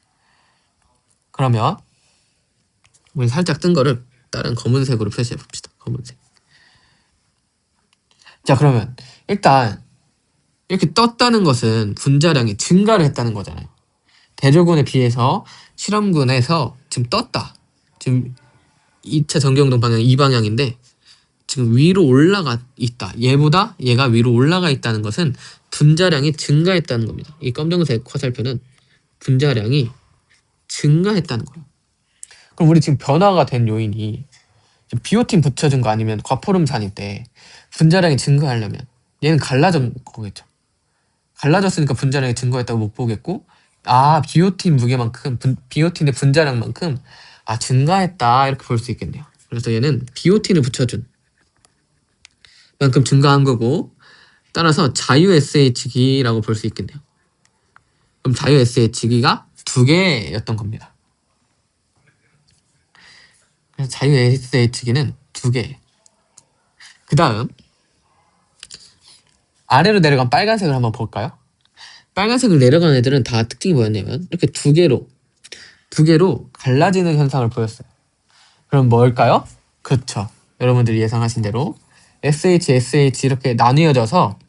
그러면 우리 살짝 뜬 거를 다른 검은색으로 표시해 봅시다. 검은색. 자, 그러면 일단 이렇게 떴다는 것은 분자량이 증가를 했다는 거잖아요. 대조군에 비해서 실험군에서 지금 떴다. 지금 2차 전기운동 방향 이 방향인데 지금 위로 올라가 있다. 얘보다 얘가 위로 올라가 있다는 것은 분자량이 증가했다는 겁니다. 이 검정색 화살표는 분자량이 증가했다는 거예요. 그럼 우리 지금 변화가 된 요인이 비오틴 붙여준 거 아니면 과포름산일 때 분자량이 증가하려면 얘는 갈라진 거겠죠. 갈라졌으니까 분자량이 증가했다고 못 보겠고, 아, 비오틴 무게만큼, 비오틴의 분자량만큼 증가했다 이렇게 볼 수 있겠네요. 그래서 얘는 비오틴을 붙여준 만큼 증가한 거고, 따라서 자유 SH기라고 볼 수 있겠네요. 그럼 자유 SH기가 2개였던 겁니다. 그래서 자유 SH기는 2개. 그 다음 아래로 내려간 빨간색을 한번 볼까요? 빨간색을 내려간 애들은 다 특징이 뭐였냐면 이렇게 2개로 갈라지는 현상을 보였어요. 그럼 뭘까요? 그쵸. 여러분들이 예상하신 대로 SH, SH 이렇게 나뉘어져서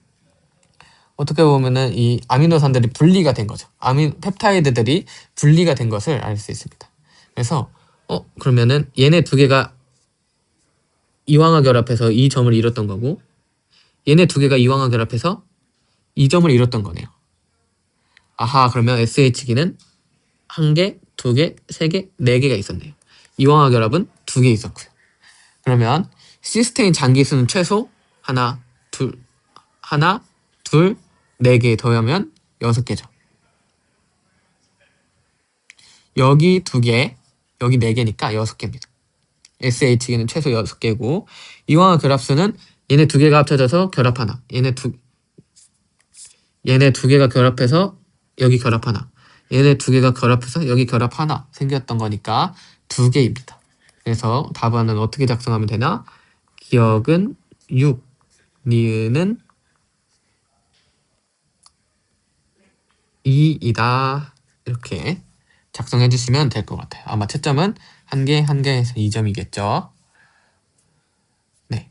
어떻게 보면은 이 아미노산들이 분리가 된 거죠. 펩타이드들이 분리가 된 것을 알 수 있습니다. 그래서 그러면은 얘네 2개가 이황화 결합해서 이 점을 이뤘던 거고 얘네 2개가 이황화 결합해서 이 점을 이뤘던 거네요. 아하, 그러면 SH기는 1개, 2개, 3개, 4개가 있었네요. 이황화 결합은 2개 있었고요. 그러면 시스테인 장기수는 최소 하나, 둘, 4개 더하면 6개죠. 여기 2개, 여기 4개니까 6개입니다. SH기는 최소 6개고 이황화 결합수는 얘네 2개가 합쳐져서 결합 하나, 얘네 2개가 결합해서 여기 결합 하나, 얘네 2개가 결합해서 여기 결합 하나 생겼던 거니까 2개입니다. 그래서 답안은 어떻게 작성하면 되나? 기억은 6, 니은은 2이다. 이렇게 작성해 주시면 될 것 같아요. 아마 채점은 1개, 1개에서 2점이겠죠. 네.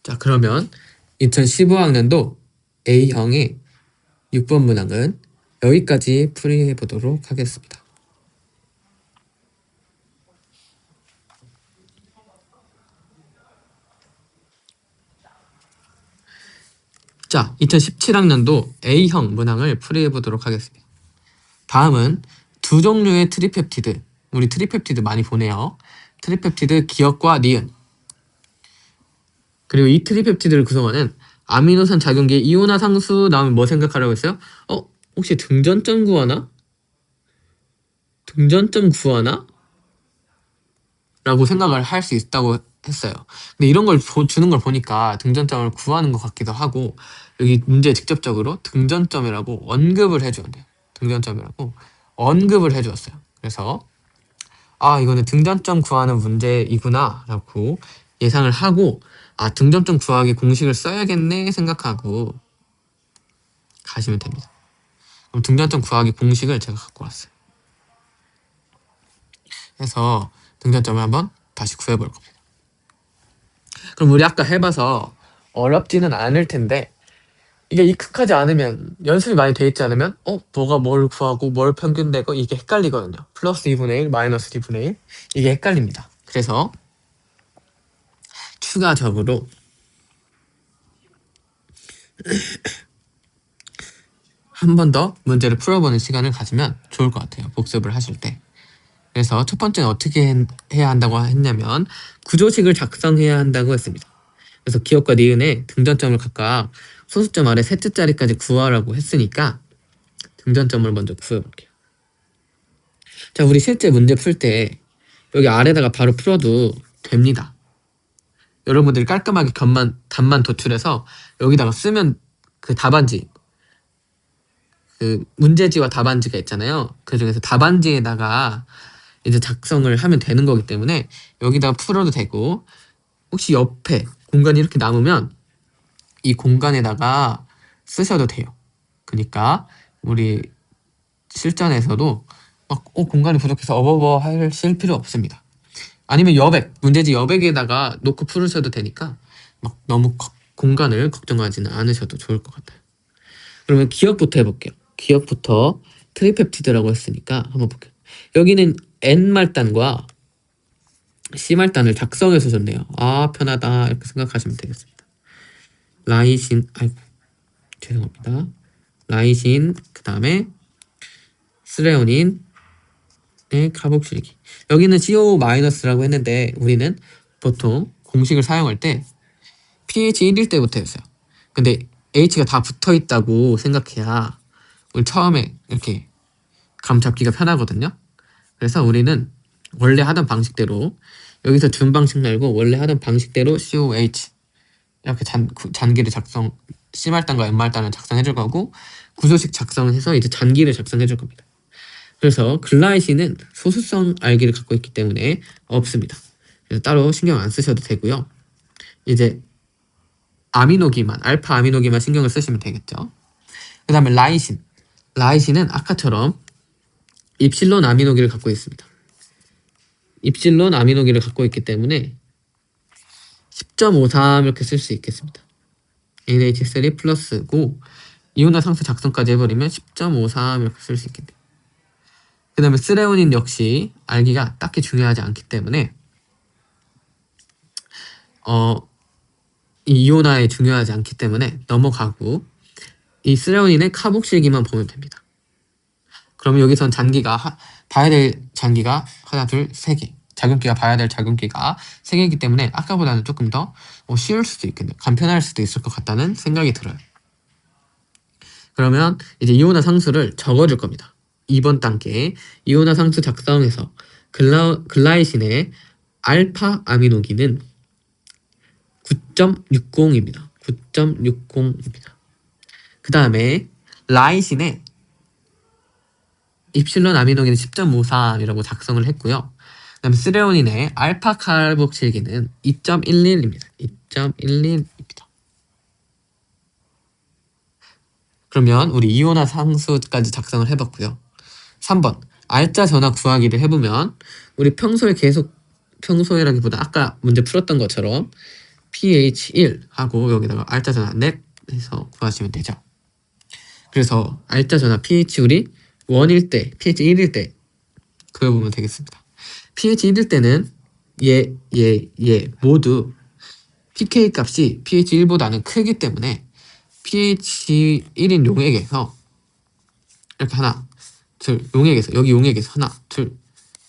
자, 그러면 2015학년도 A형의 6번 문항은 여기까지 풀이해 보도록 하겠습니다. 자, 2017학년도 A형 문항을 풀이해 보도록 하겠습니다. 다음은 2종류의 트리펩티드, 우리 트리펩티드 많이 보네요. 트리펩티드 기억과 니은, 그리고 이 트리펩티드를 구성하는 아미노산 작용기 이온화 상수 나오면 뭐 생각하라고 했어요? 혹시 등전점 구하나? 등전점 구하나? 라고 생각을 할 수 있다고 했어요. 근데 이런 걸 주는 걸 보니까 등전점을 구하는 것 같기도 하고 여기 문제에 직접적으로 등전점이라고 언급을 해주었네요. 등전점이라고 언급을 해주었어요. 그래서 이거는 등전점 구하는 문제이구나 라고 예상을 하고 등전점 구하기 공식을 써야겠네 생각하고 가시면 됩니다. 그럼 등전점 구하기 공식을 제가 갖고 왔어요. 그래서 등전점을 한번 다시 구해볼 겁니다. 그럼 우리 아까 해봐서 어렵지는 않을 텐데 이게 익숙하지 않으면, 연습이 많이 돼 있지 않으면 뭐가 뭘 구하고 뭘 평균되고 이게 헷갈리거든요. 플러스 2분의 1, 마이너스 2분의 1 이게 헷갈립니다. 그래서 추가적으로 한 번 더 문제를 풀어보는 시간을 가지면 좋을 것 같아요. 복습을 하실 때. 그래서 첫 번째는 어떻게 해야 한다고 했냐면 구조식을 작성해야 한다고 했습니다. 그래서 기억과 니은의 등전점을 각각 소수점 아래 세트짜리까지 구하라고 했으니까 등전점을 먼저 구해볼게요. 자, 우리 실제 문제 풀 때 여기 아래다가 바로 풀어도 됩니다. 여러분들이 깔끔하게 답만 도출해서 여기다가 쓰면 그 답안지, 그 문제지와 답안지가 있잖아요. 그 중에서 답안지에다가 이제 작성을 하면 되는 거기 때문에 여기다가 풀어도 되고, 혹시 옆에 공간이 이렇게 남으면 이 공간에다가 쓰셔도 돼요. 그러니까 우리 실전에서도 막 공간이 부족해서 어버버 하실 필요 없습니다. 아니면 여백, 문제지 여백에다가 놓고 풀으셔도 되니까 막 너무 공간을 걱정하지는 않으셔도 좋을 것 같아요. 그러면 기억부터 해볼게요. 기억부터 트리펩티드라고 했으니까 한번 볼게요. 여기는 N말단과 C말단을 작성해서 줬네요. 아, 편하다 이렇게 생각하시면 되겠습니다. 라이신, 아이고 죄송합니다. 라이신, 그 다음에 스레오닌의 카복실기. 여기는 CO-라고 했는데 우리는 보통 공식을 사용할 때 pH 1일 때부터 했어요. 근데 H가 다 붙어 있다고 생각해야 우리 처음에 이렇게 감 잡기가 편하거든요. 그래서 우리는 원래 하던 방식대로, 여기서 준 방식 말고 원래 하던 방식대로 COH 이렇게 잔기를 작성, C말단과 N말단을 작성해 줄 거고, 구조식 작성해서 이제 잔기를 작성해 줄 겁니다. 그래서 글라이신은 소수성 알기를 갖고 있기 때문에 없습니다. 그래서 따로 신경 안 쓰셔도 되고요. 이제 아미노기만, 알파 아미노기만 신경을 쓰시면 되겠죠. 그 다음에 라이신은 아까처럼 입실론 아미노기를 갖고 있습니다. 입실론 아미노기를 갖고 있기 때문에 10.53 이렇게 쓸 수 있겠습니다. NH3 플러스고 이온화 상수 작성까지 해버리면 10.53 이렇게 쓸 수 있겠네요. 그 다음에 스레오닌 역시 알기가 딱히 중요하지 않기 때문에 이 이온화에 중요하지 않기 때문에 넘어가고, 이 스레오닌의 카복실기만 보면 됩니다. 그러면 여기선 잔기가 봐야 될 잔기가 하나, 둘, 세 개, 작용기가 봐야 될 작용기가 세 개이기 때문에 아까보다는 조금 더 쉬울 수도 있겠네요. 간편할 수도 있을 것 같다는 생각이 들어요. 그러면 이제 이온화 상수를 적어줄 겁니다. 2번 단계 이온화 상수 작성에서 글라이신의 알파 아미노기는 9.60입니다. 9.60입니다. 그 다음에 라이신의 입실론 아미노기는 10.53이라고 작성을 했고요. 그 다음에 스레오닌의 알파 카복실기는 2.11입니다. 2.11입니다. 그러면 우리 이온화 상수까지 작성을 해봤고요. 3번 알짜 전화 구하기를 해보면 우리 평소에라기보다 아까 문제 풀었던 것처럼 pH 1 하고 여기다가 알짜 전화 넷 해서 구하시면 되죠. 그래서 알짜 전화 pH 우리 1일 때, pH 1일 때 그려보면 되겠습니다. pH 1일 때는 얘 모두 pK 값이 pH 1보다는 크기 때문에 pH 1인 용액에서 이렇게 하나, 둘, 용액에서 여기 용액에서 하나, 둘,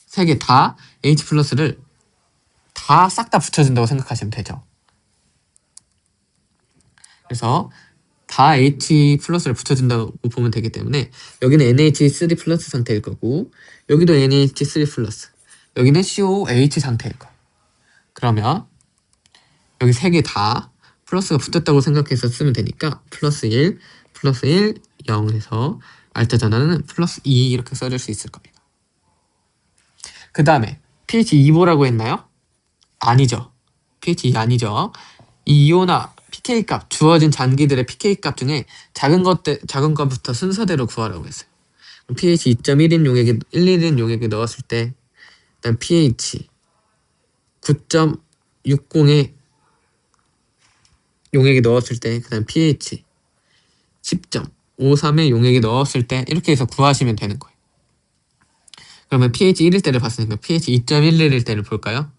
세 개 다 H 플러스를 다 싹 다 붙여준다고 생각하시면 되죠. 그래서 다 H 플러스를 붙여준다고 보면 되기 때문에 여기는 NH3 플러스 상태일 거고, 여기도 NH3 플러스, 여기는 COH 상태일 거예요. 그러면 여기 세 개 다 플러스가 붙었다고 생각해서 쓰면 되니까 플러스 1, 플러스 1, 0 해서 알짜 전화는 플러스 2 이렇게 써줄 수 있을 겁니다. 그 다음에 pH 2보라고 했나요? 아니죠. pH 2 아니죠. 이 이온화 pK 값, 주어진 잔기들의 pK 값 중에 작은 것부터 순서대로 구하라고 했어요. pH 2.1인 용액에 1인 용액에 넣었을 때, 일단 pH 9.60의 용액에 넣었을 때, 그 다음 pH 10.53의 용액에 넣었을 때 이렇게 해서 구하시면 되는 거예요. 그러면 pH 1일 때를 봤으니까 pH 2.11일 때를 볼까요?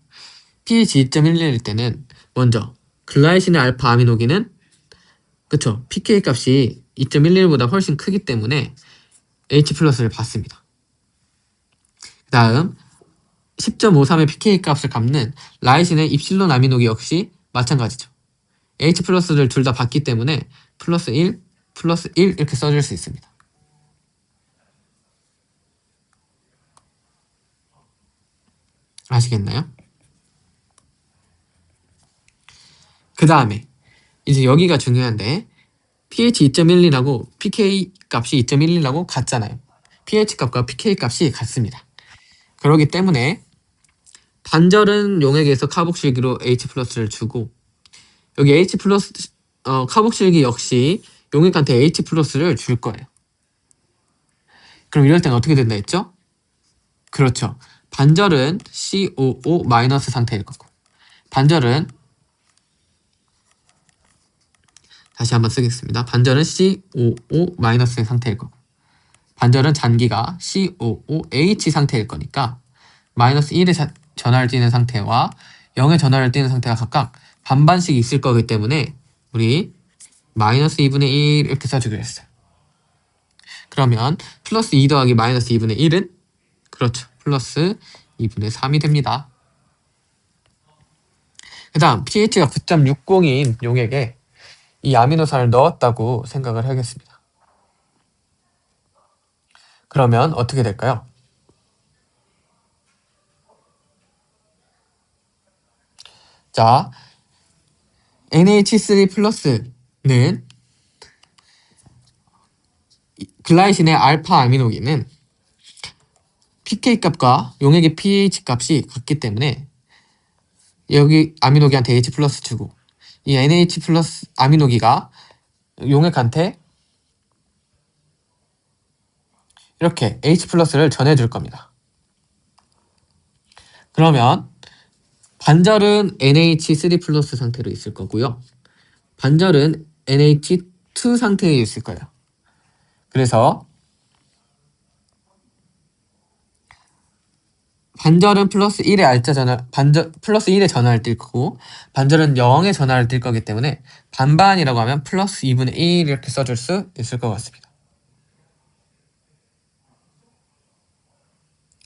pH 2.11일 때는 먼저 글라이신의 알파 아미노기는 그쵸, pK 값이 2.11보다 훨씬 크기 때문에 H 플러스를 받습니다. 그 다음 10.53의 pK 값을 갚는 라이신의 입실론 아미노기 역시 마찬가지죠. H 플러스를 둘 다 받기 때문에 플러스 1, 플러스 1 이렇게 써줄 수 있습니다. 아시겠나요? 그 다음에 이제 여기가 중요한데 pH 2.12라고 pK 값이 2.11라고 같잖아요. pH 값과 pK 값이 같습니다. 그렇기 때문에 반절은 용액에서 카복실기로 H 플러스를 주고, 여기 H 플러스 카복실기 역시 용액한테 H 플러스를 줄 거예요. 그럼 이럴 때는 어떻게 된다 했죠? 그렇죠. 반절은 COO- 상태일 거고, 반절은 다시 한번 쓰겠습니다. 반절은 COO- 상태일 거고, 반절은 잔기가 COOH 상태일 거니까 마이너스 1의 전하를 띠는 상태와 0의 전하를 띠는 상태가 각각 반반씩 있을 거기 때문에 우리 마이너스 2분의 1 이렇게 써주기로 했어요. 그러면 플러스 2 더하기 마이너스 2분의 1은 그렇죠. 플러스 2분의 3이 됩니다. 그 다음 pH가 9.60인 용액에 이 아미노산을 넣었다고 생각을 하겠습니다. 그러면 어떻게 될까요? 자, NH3 플러스는 글라이신의 알파 아미노기는 pK 값과 용액의 pH 값이 같기 때문에 여기 아미노기한테 H 플러스 주고 이 NH 플러스 아미노기가 용액한테 이렇게 H 플러스를 전해줄 겁니다. 그러면 반절은 NH3 플러스 상태로 있을 거고요. 반절은 NH2 상태에 있을 거예요. 그래서 반절은 플러스 1의 플러스 1의 전하를 띨 거고, 반절은 0의 전하를 띨 거기 때문에 반반이라고 하면 플러스 2분의 1 이렇게 써줄 수 있을 것 같습니다.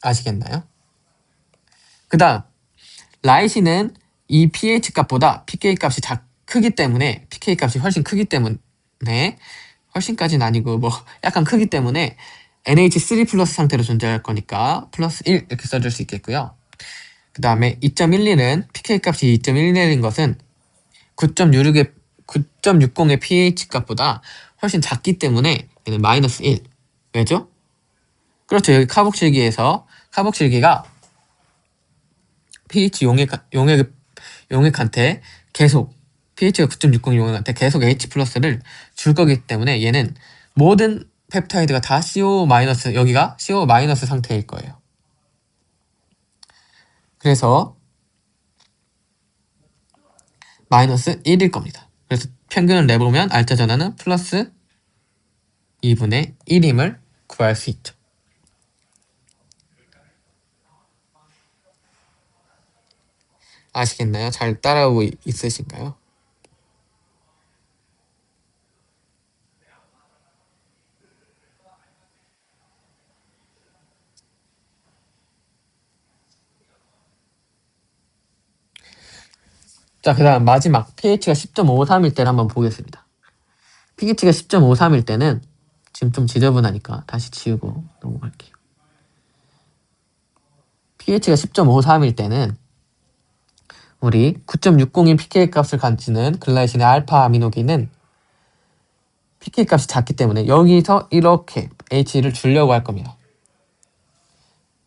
아시겠나요? 그 다음 라이신은 이 pH 값보다 pK 값이 크기 때문에 pK 값이 훨씬 크기 때문에 훨씬까지는 아니고 뭐 약간 크기 때문에 NH3 플러스 상태로 존재할 거니까 플러스 1 이렇게 써줄 수 있겠고요. 그 다음에 2.12는 pK 값이 2.11인 것은 9.60의 pH 값보다 훨씬 작기 때문에 얘는 마이너스 1. 왜죠? 그렇죠. 여기 카복실기가 pH 용액한테 계속 pH가 9.60 용액한테 계속 H 플러스를 줄 거기 때문에 얘는 모든 펩타이드가 다 CO 마이너스, 여기가 CO 마이너스 상태일 거예요. 그래서 마이너스 1일 겁니다. 그래서 평균을 내보면 알짜 전하는 플러스 2분의 1임을 구할 수 있죠. 아시겠나요? 잘 따라오고 있으신가요? 자, 그 다음 마지막 pH가 10.53일 때를 한번 보겠습니다. pH가 10.53일 때는 지금 좀 지저분하니까 다시 지우고 넘어갈게요. pH가 10.53일 때는 우리 9.60인 pK 값을 가지는 글라이신의 알파 아미노기는 pK 값이 작기 때문에 여기서 이렇게 H를 주려고 할 겁니다.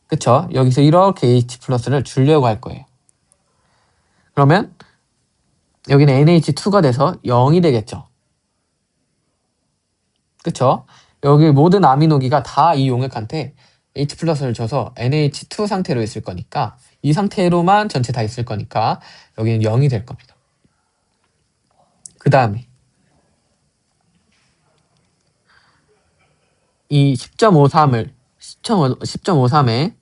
그쵸? 여기서 이렇게 H 플러스를 주려고 할 거예요. 그러면 여기는 NH2가 돼서 0이 되겠죠. 그쵸? 여기 모든 아미노기가 다 이 용액한테 H 플러스를 줘서 NH2 상태로 있을 거니까 이 상태로만 전체 다 있을 거니까 여기는 0이 될 겁니다. 그 다음에 이 10.53의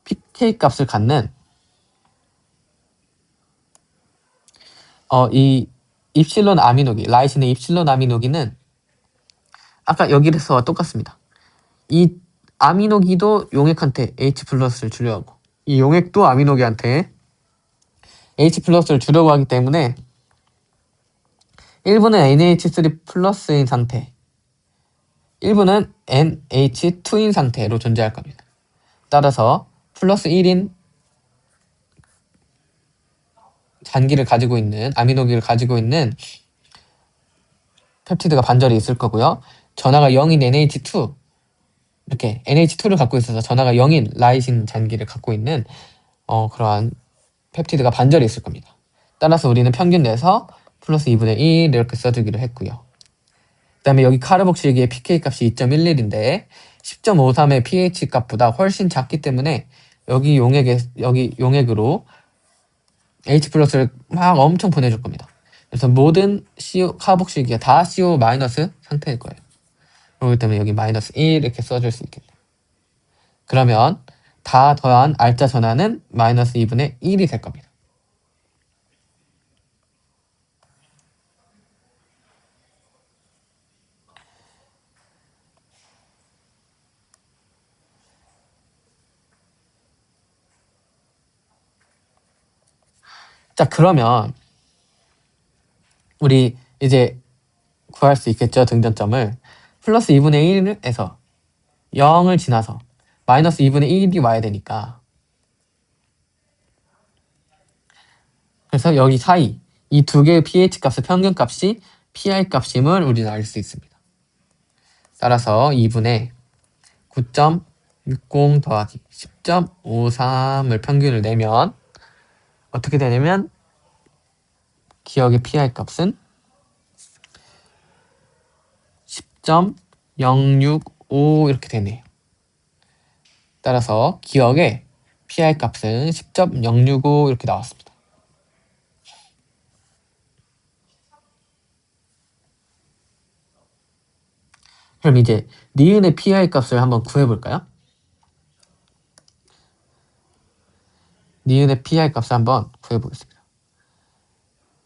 pK 값을 갖는 이 입실론 아미노기, 라이신의 입실론 아미노기는 아까 여기서와 똑같습니다. 이 아미노기도 용액한테 H 플러스를 주려고 하고 이 용액도 아미노기한테 H 플러스를 주려고 하기 때문에 1분은 NH3 플러스인 상태, 1분은 NH2인 상태로 존재할 겁니다. 따라서 플러스 1인 잔기를 가지고 있는 아미노기를 가지고 있는 펩티드가 반절이 있을 거고요. 전하가 0인 NH2 이렇게 NH2를 갖고 있어서 전하가 0인 라이신 잔기를 갖고 있는 그러한 펩티드가 반절이 있을 겁니다. 따라서 우리는 평균 내서 플러스 2분의 1 이렇게 써주기로 했고요. 그 다음에 여기 카르복실기의 pK 값이 2.11인데 10.53의 pH 값보다 훨씬 작기 때문에 여기 용액으로 H 플러스를 막 엄청 보내줄 겁니다. 그래서 모든 CO, 카복실기가 다 CO 마이너스 상태일 거예요. 그렇기 때문에 여기 마이너스 1 이렇게 써줄 수 있겠네요. 그러면 다 더한 알짜 전하는 마이너스 2분의 1이 될 겁니다. 자, 그러면 우리 이제 구할 수 있겠죠, 등전점을. 플러스 2분의 1에서 0을 지나서 마이너스 2분의 1이 와야 되니까, 그래서 여기 사이 이 두 개의 pH 값의 평균 값이 pI 값임을 우리는 알 수 있습니다. 따라서 2분의 9.60 더하기 10.53을 평균을 내면 어떻게 되냐면 기억의 pI 값은 10.065 이렇게 되네요. 따라서 기억의 pI 값은 10.065 이렇게 나왔습니다. 그럼 이제 니은의 pI 값을 한번 구해볼까요? 니은의 pI 값을 한번 구해보겠습니다.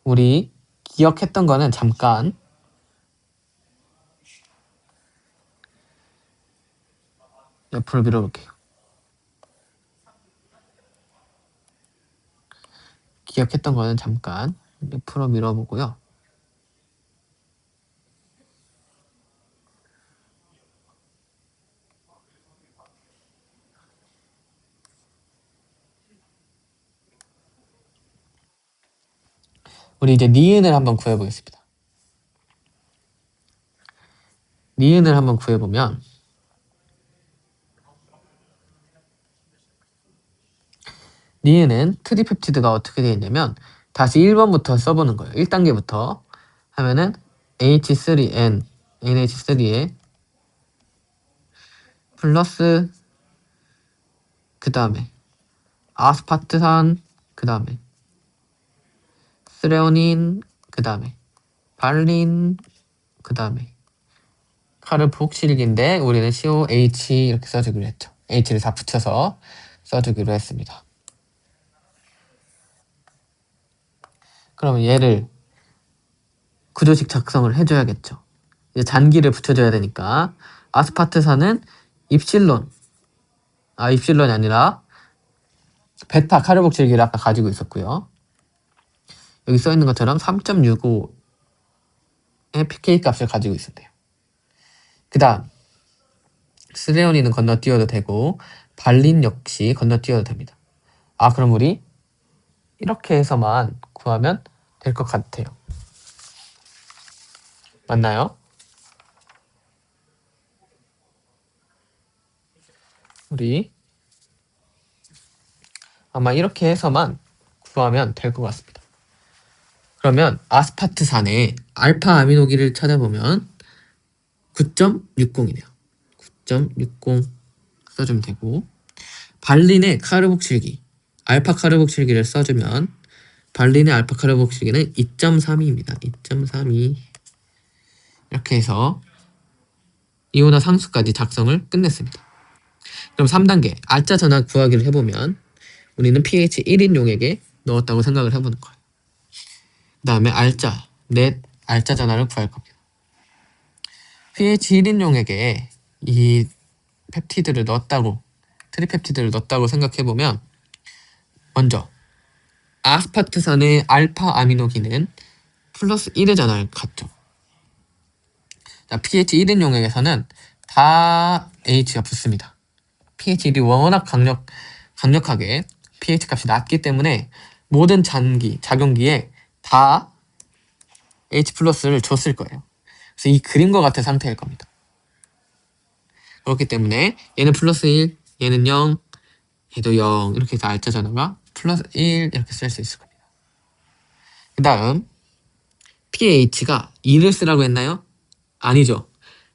우리 기억했던 거는 잠깐 옆으로 밀어볼게요. 기억했던 거는 잠깐 옆으로 밀어보고요. 우리 이제 니은을 한번 구해보겠습니다. 니은을 한번 구해보면 니은은 트리펩티드가 어떻게 되어 있냐면 다시 1번부터 써보는 거예요. 1단계부터 하면은 H3N, NH3에 플러스 그 다음에 아스파트산, 그 다음에 스레오닌, 그 다음에 발린, 그 다음에 카르복실기인데 우리는 COH 이렇게 써주기로 했죠. H를 다 붙여서 써주기로 했습니다. 그러면 얘를 구조식 작성을 해줘야겠죠. 이제 잔기를 붙여줘야 되니까 아스파트산은 입실론이 아니라 베타 카르복실기를 아까 가지고 있었고요. 여기 써있는 것처럼 3.65의 pK 값을 가지고 있었대요. 그 다음 스레온이는 건너뛰어도 되고 발린 역시 건너뛰어도 됩니다. 그럼 우리 이렇게 해서만 구하면 될 것 같아요. 맞나요? 우리 아마 이렇게 해서만 구하면 될 것 같습니다. 그러면 아스파트산의 알파 아미노기를 찾아보면 9.60이네요. 9.60 써주면 되고 발린의 카르복실기, 알파 카르복실기를 써주면 발린의 알파 카르복실기는 2.32입니다. 2.32 이렇게 해서 이온화 상수까지 작성을 끝냈습니다. 그럼 3단계 알짜 전화 구하기를 해보면 우리는 pH 1인 용액에 넣었다고 생각을 해보는 거예요. 그 다음에 넷 알짜 전화를 구할 겁니다. pH 1인 용액에 이 펩티드를 넣었다고, 트리펩티드를 넣었다고 생각해보면 먼저 아스파트산의 알파 아미노기는 플러스 1의 전화를 갖죠. 자, pH 1인 용액에서는 다 H가 붙습니다. pH 1이 워낙 강력하게 pH 값이 낮기 때문에 모든 작용기에 다 H 플러스를 줬을 거예요. 그래서 이 그림과 같은 상태일 겁니다. 그렇기 때문에 얘는 플러스 1, 얘는 0, 얘도 0 이렇게 해서 알짜 전화가 플러스 1 이렇게 쓸 수 있을 겁니다. 그 다음 pH가 2를 쓰라고 했나요? 아니죠.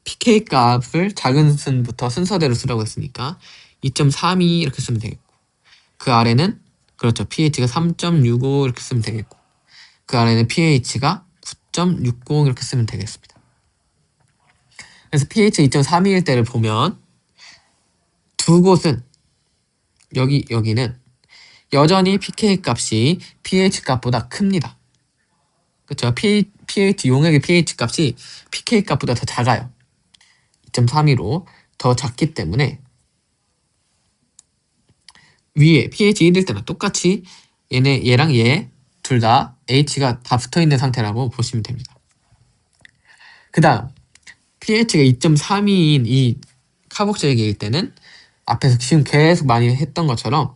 pK 값을 작은 순부터 순서대로 쓰라고 했으니까 2.32 이렇게 쓰면 되겠고 그 아래는 그렇죠. pH가 3.65 이렇게 쓰면 되겠고 그 아래는 pH가 9.60 이렇게 쓰면 되겠습니다. 그래서 pH 2.32일 때를 보면 두 곳은 여기는 여전히 pK 값이 pH 값보다 큽니다. 그렇죠? pH 용액의 pH 값이 pK 값보다 더 작아요. 2.32로 더 작기 때문에 위에 pH 1일 때랑 똑같이 얘랑 얘 둘 다 H가 다 붙어있는 상태라고 보시면 됩니다. 그 다음 pH가 2.32인 이 카복실기일 때는 앞에서 지금 계속 많이 했던 것처럼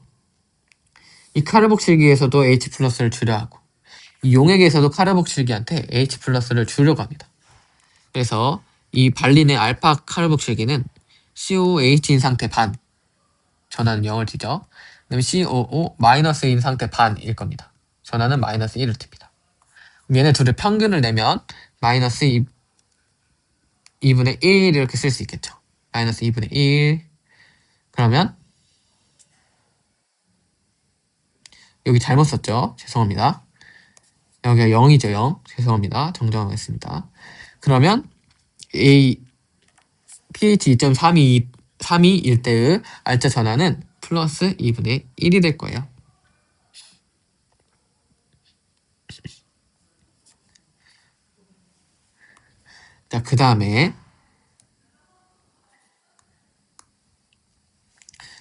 이 카르복실기에서도 H 플러스를 주려 하고 이 용액에서도 카르복실기한테 H 플러스를 주려고 합니다. 그래서 이 발린의 알파 카르복실기는 COH인 상태 반 전하는 0을 띠죠. 그다음에 COO 마이너스인 상태 반일 겁니다. 전하는 마이너스 1을 띱니다. 얘네 둘의 평균을 내면 마이너스 2분의 1 이렇게 쓸 수 있겠죠. 마이너스 2분의 1 그러면 여기 잘못 썼죠. 죄송합니다. 여기가 0이죠. 0. 죄송합니다. 정정하겠습니다. 그러면 pH 2.32일 때의 알짜 전하는 플러스 2분의 1이 될 거예요. 자, 그 다음에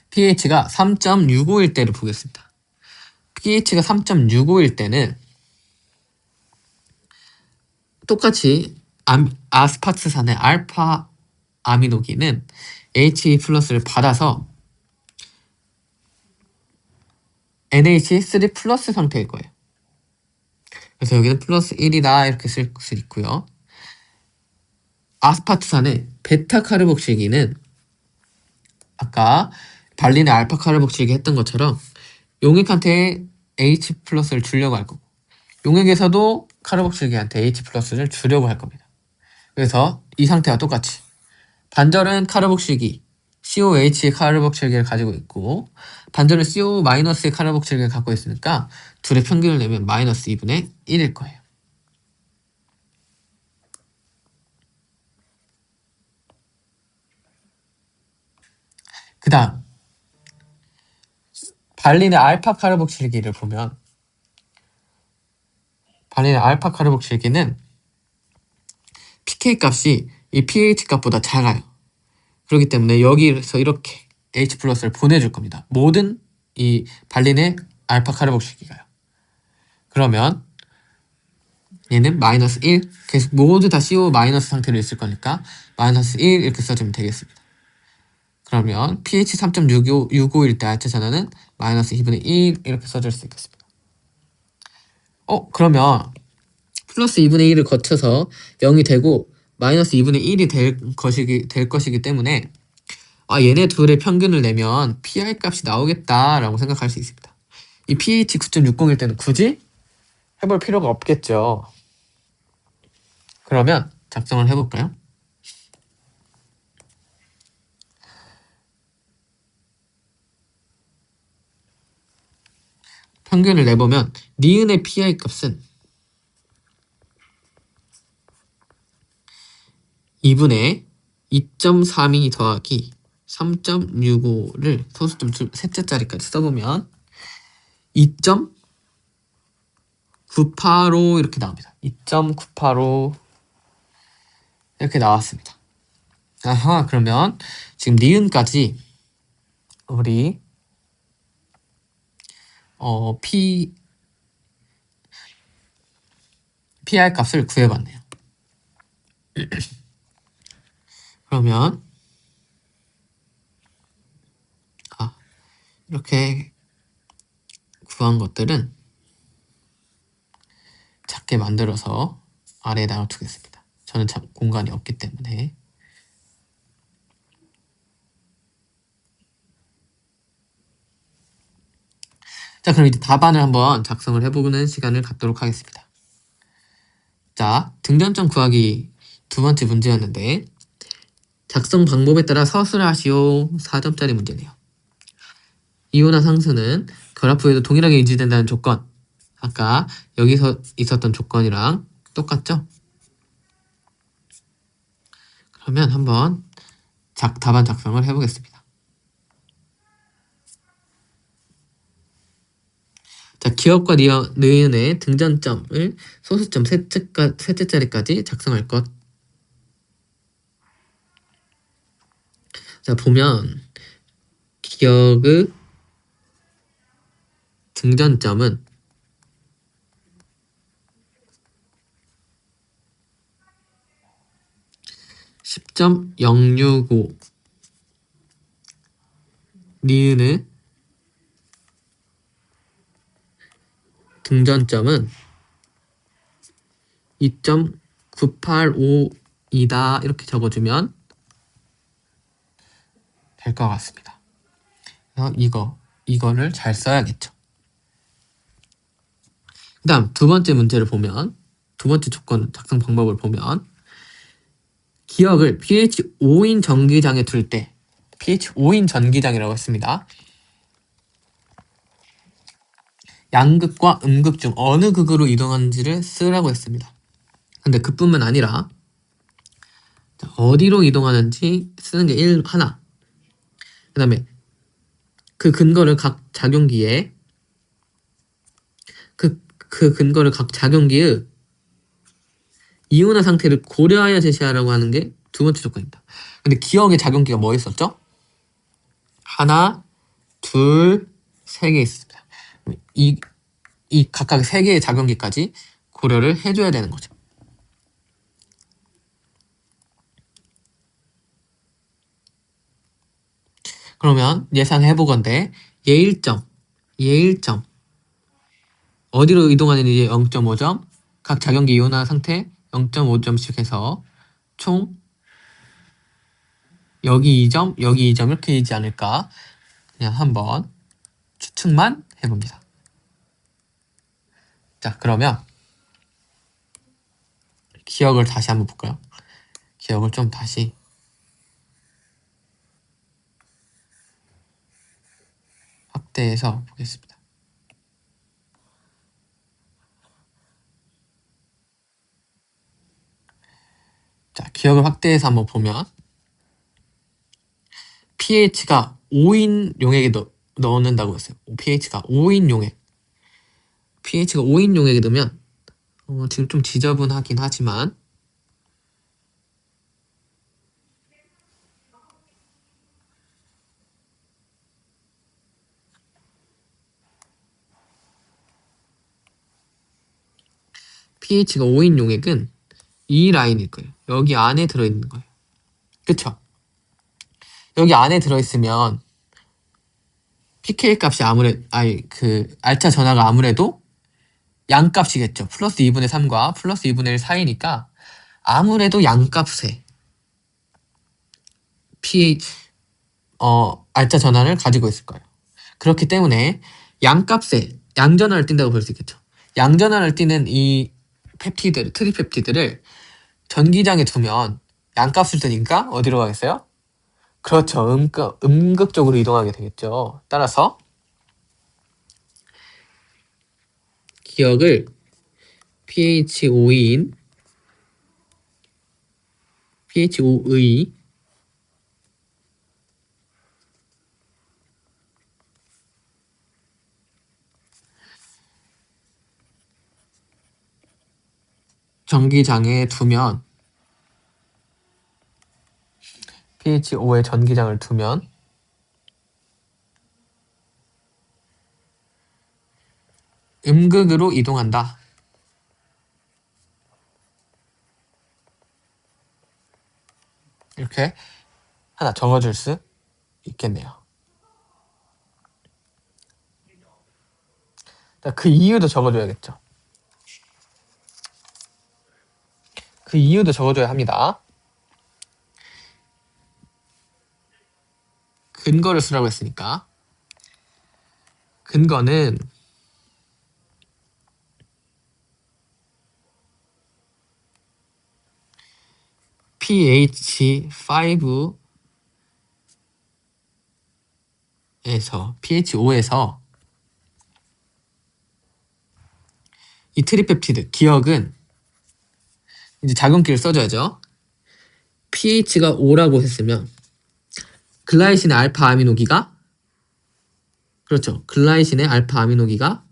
pH가 3.65일 때를 보겠습니다. pH가 3.65일 때는 똑같이 아스파트산의 알파 아미노기는 H 플러스를 받아서 NH3 플러스 상태일 거예요. 그래서 여기는 플러스 1이다 이렇게 쓸 수 있고요. 아스파트산의 베타 카르복실기는 아까 발린의 알파 카르복실기 했던 것처럼 용액한테 H 플러스를 주려고 할 거고 용액에서도 카르복실기한테 H 플러스를 주려고 할 겁니다. 그래서 이 상태와 똑같이 반절은 카르복실기 COH의 카르복실기를 가지고 있고 반절은 CO 마이너스의 카르복실기를 갖고 있으니까 둘의 평균을 내면 마이너스 2분의 1일 거예요. 그 다음 발린의 알파 카르복실기를 보면 발린의 알파 카르복실기는 pK 값이 이 pH 값보다 작아요. 그렇기 때문에 여기서 이렇게 H 플러스를 보내줄 겁니다. 모든 이 발린의 알파 카르복실기가요. 그러면 얘는 마이너스 1 계속 모두 다 CO 마이너스 상태로 있을 거니까 마이너스 1 이렇게 써주면 되겠습니다. 그러면 pH 3.65일 때 알짜 전하는 마이너스 2분의 1 이렇게 써줄 수 있겠습니다. 그러면 플러스 2분의 1을 거쳐서 0이 되고 마이너스 2분의 1이 될 것이기 때문에 얘네 둘의 평균을 내면 PI 값이 나오겠다라고 생각할 수 있습니다. 이 pH 9.60일 때는 굳이 해볼 필요가 없겠죠. 그러면 작성을 해볼까요? 평균을 내보면 니은의 PI 값은 2분의 2.32 더하기 3.65를 소수점 셋째 자리까지 써보면 2.985 이렇게 나옵니다. 2.985 이렇게 나왔습니다. 아하, 그러면 지금 니은까지 우리 PI 값을 구해봤네요. 그러면 이렇게 구한 것들은 작게 만들어서 아래에다가 두겠습니다. 저는 참 공간이 없기 때문에. 자, 그럼 이제 답안을 한번 작성을 해보는 시간을 갖도록 하겠습니다. 자, 등전점 구하기 두 번째 문제였는데 작성 방법에 따라 서술하시오 4점짜리 문제네요. 이온화 상수는 결합부에도 동일하게 유지된다는 조건. 아까 여기서 있었던 조건이랑 똑같죠? 그러면 한번 답안 작성을 해보겠습니다. 자, 기억과 니은의 등전점을 소수점 셋째 자리까지 작성할 것. 자, 보면 기억의 등전점은 10.065, 니은의 등전점은 2.985이다. 이렇게 적어주면 될 것 같습니다. 그래서 이거를 잘 써야겠죠. 그 다음 두 번째 문제를 보면, 두 번째 조건 작성 방법을 보면, 기억을 pH 5인 전기장에 둘 때, pH 5인 전기장이라고 했습니다. 양극과 음극 중 어느 극으로 이동하는지를 쓰라고 했습니다. 근데 그뿐만 아니라 어디로 이동하는지 쓰는 게 하나. 그 다음에 그 근거를 각 작용기에 그 근거를 각 작용기의 이온화 상태를 고려하여 제시하라고 하는 게 두 번째 조건입니다. 근데 기억의 작용기가 뭐 있었죠? 하나, 둘, 세 개 있습니다. 이 각각 세 개의 작용기까지 고려를 해줘야 되는 거죠. 그러면 예상해보건대 예일점 어디로 이동하는지 0.5점, 각 작용기 이온화 상태 0.5점씩 해서 총 여기 2점, 여기 2점 이렇게 되지 않을까, 그냥 한번 추측만 해봅니다. 자, 그러면 기억을 다시 한번 볼까요? 기억을 좀 다시 확대해서 보겠습니다. 자, 기억을 확대해서 한번 보면 pH가 5인 용액에 넣는다고 했어요. pH가 5인 용액. pH가 5인 용액에 넣으면 지금 좀 지저분하긴 하지만 pH가 5인 용액은 이 라인일 거예요. 여기 안에 들어있는 거예요. 그쵸? 여기 안에 들어있으면 pK 값이 알차 전하가 아무래도 양값이겠죠. 플러스 2분의 3과 플러스 2분의 1 사이니까 아무래도 양값의 pH 알짜 전환을 가지고 있을 거예요. 그렇기 때문에 양값의 양전환을 띈다고 볼 수 있겠죠. 양전환을 띠는 이 트리펩티드를 전기장에 두면 양값을 뜨니까 어디로 가겠어요? 그렇죠. 음극 쪽으로 이동하게 되겠죠. 따라서 기억을 pH 5의 전기장에 두면 pH 5의 전기장을 두면 음극으로 이동한다. 이렇게 하나 적어줄 수 있겠네요. 그 이유도 적어줘야겠죠. 그 이유도 적어줘야 합니다. 근거를 쓰라고 했으니까 근거는 pH 5 pH5에서 이 트리펩티드 기억은 이제 작은키를 써줘야죠. pH가 5라고 했으면 글라이신의 알파 아미노기가 그렇죠. 글라이신의 알파 아미노기가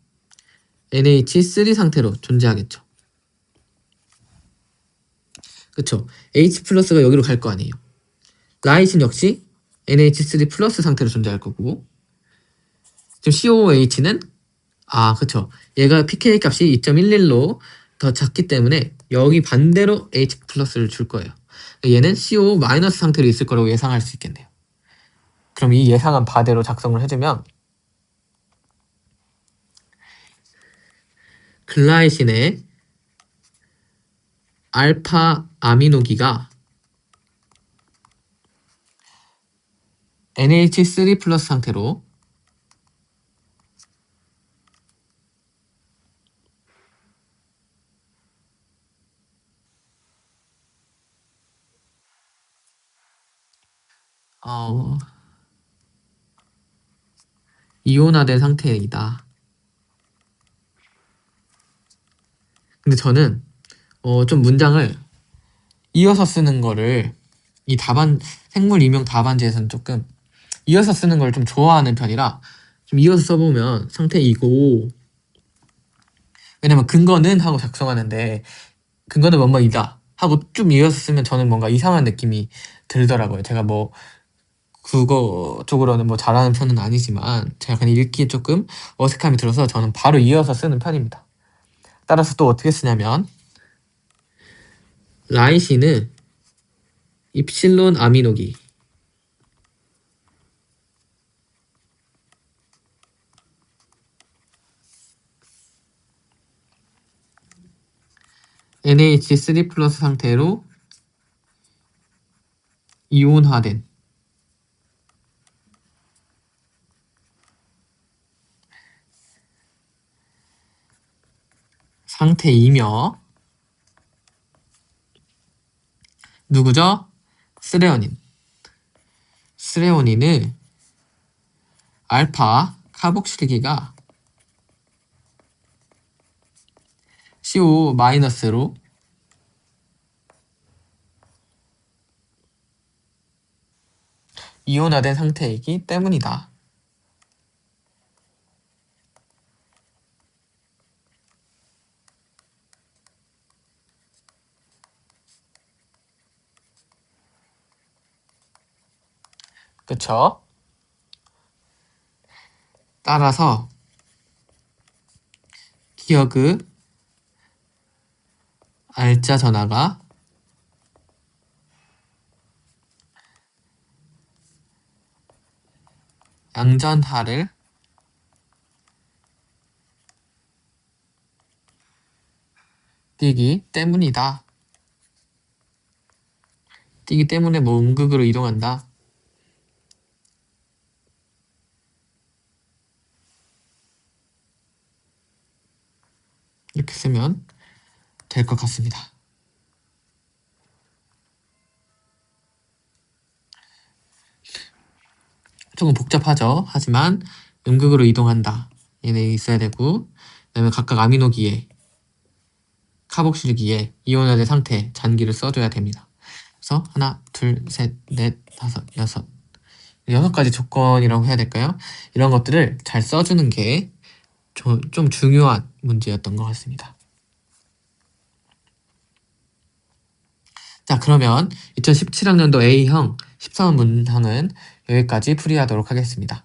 NH3 상태로 존재하겠죠. 그렇죠. H 플러스가 여기로 갈 거 아니에요. 라이신 역시 NH3 플러스 상태로 존재할 거고 지금 COOH는 그쵸. 얘가 pK 값이 2.11로 더 작기 때문에 여기 반대로 H 플러스를 줄 거예요. 얘는 CO 마이너스 상태로 있을 거라고 예상할 수 있겠네요. 그럼 이 예상한 바대로 작성을 해주면 글라이신의 알파 아미노기가 NH3 플러스 상태로 이온화된 상태이다. 근데 저는 좀 문장을 이어서 쓰는 거를 이 생물 이명 답안지에서는 조금 이어서 쓰는 걸 좀 좋아하는 편이라 좀 이어서 써보면 상태이고 왜냐면 근거는 하고 작성하는데 근거는 뭐뭐이다 하고 좀 이어서 쓰면 저는 뭔가 이상한 느낌이 들더라고요. 제가 뭐 국어 쪽으로는 뭐 잘하는 편은 아니지만 제가 그냥 읽기에 조금 어색함이 들어서 저는 바로 이어서 쓰는 편입니다. 따라서 또 어떻게 쓰냐면 라이신은 입실론 아미노기 NH3 플러스 상태로 이온화된 상태이며 누구죠? 스레오닌. 스레오닌은 알파 카복실기가 CO 마이너스로 이온화된 상태이기 때문이다. 그쵸? 따라서 기억의 알짜 전화가 양전하를 띄기 때문이다. 띄기 때문에 뭐 음극으로 이동한다. 이렇게 쓰면 될 것 같습니다. 조금 복잡하죠. 하지만 음극으로 이동한다. 얘네 있어야 되고 그다음에 각각 아미노기에 카복실기에 이온화된 상태 잔기를 써줘야 됩니다. 그래서 하나, 둘, 셋, 넷, 다섯, 여섯 가지 조건이라고 해야 될까요? 이런 것들을 잘 써주는 게 좀 중요한 문제였던 것 같습니다. 자, 그러면 2017학년도 A형 13번 문항은 여기까지 풀이하도록 하겠습니다.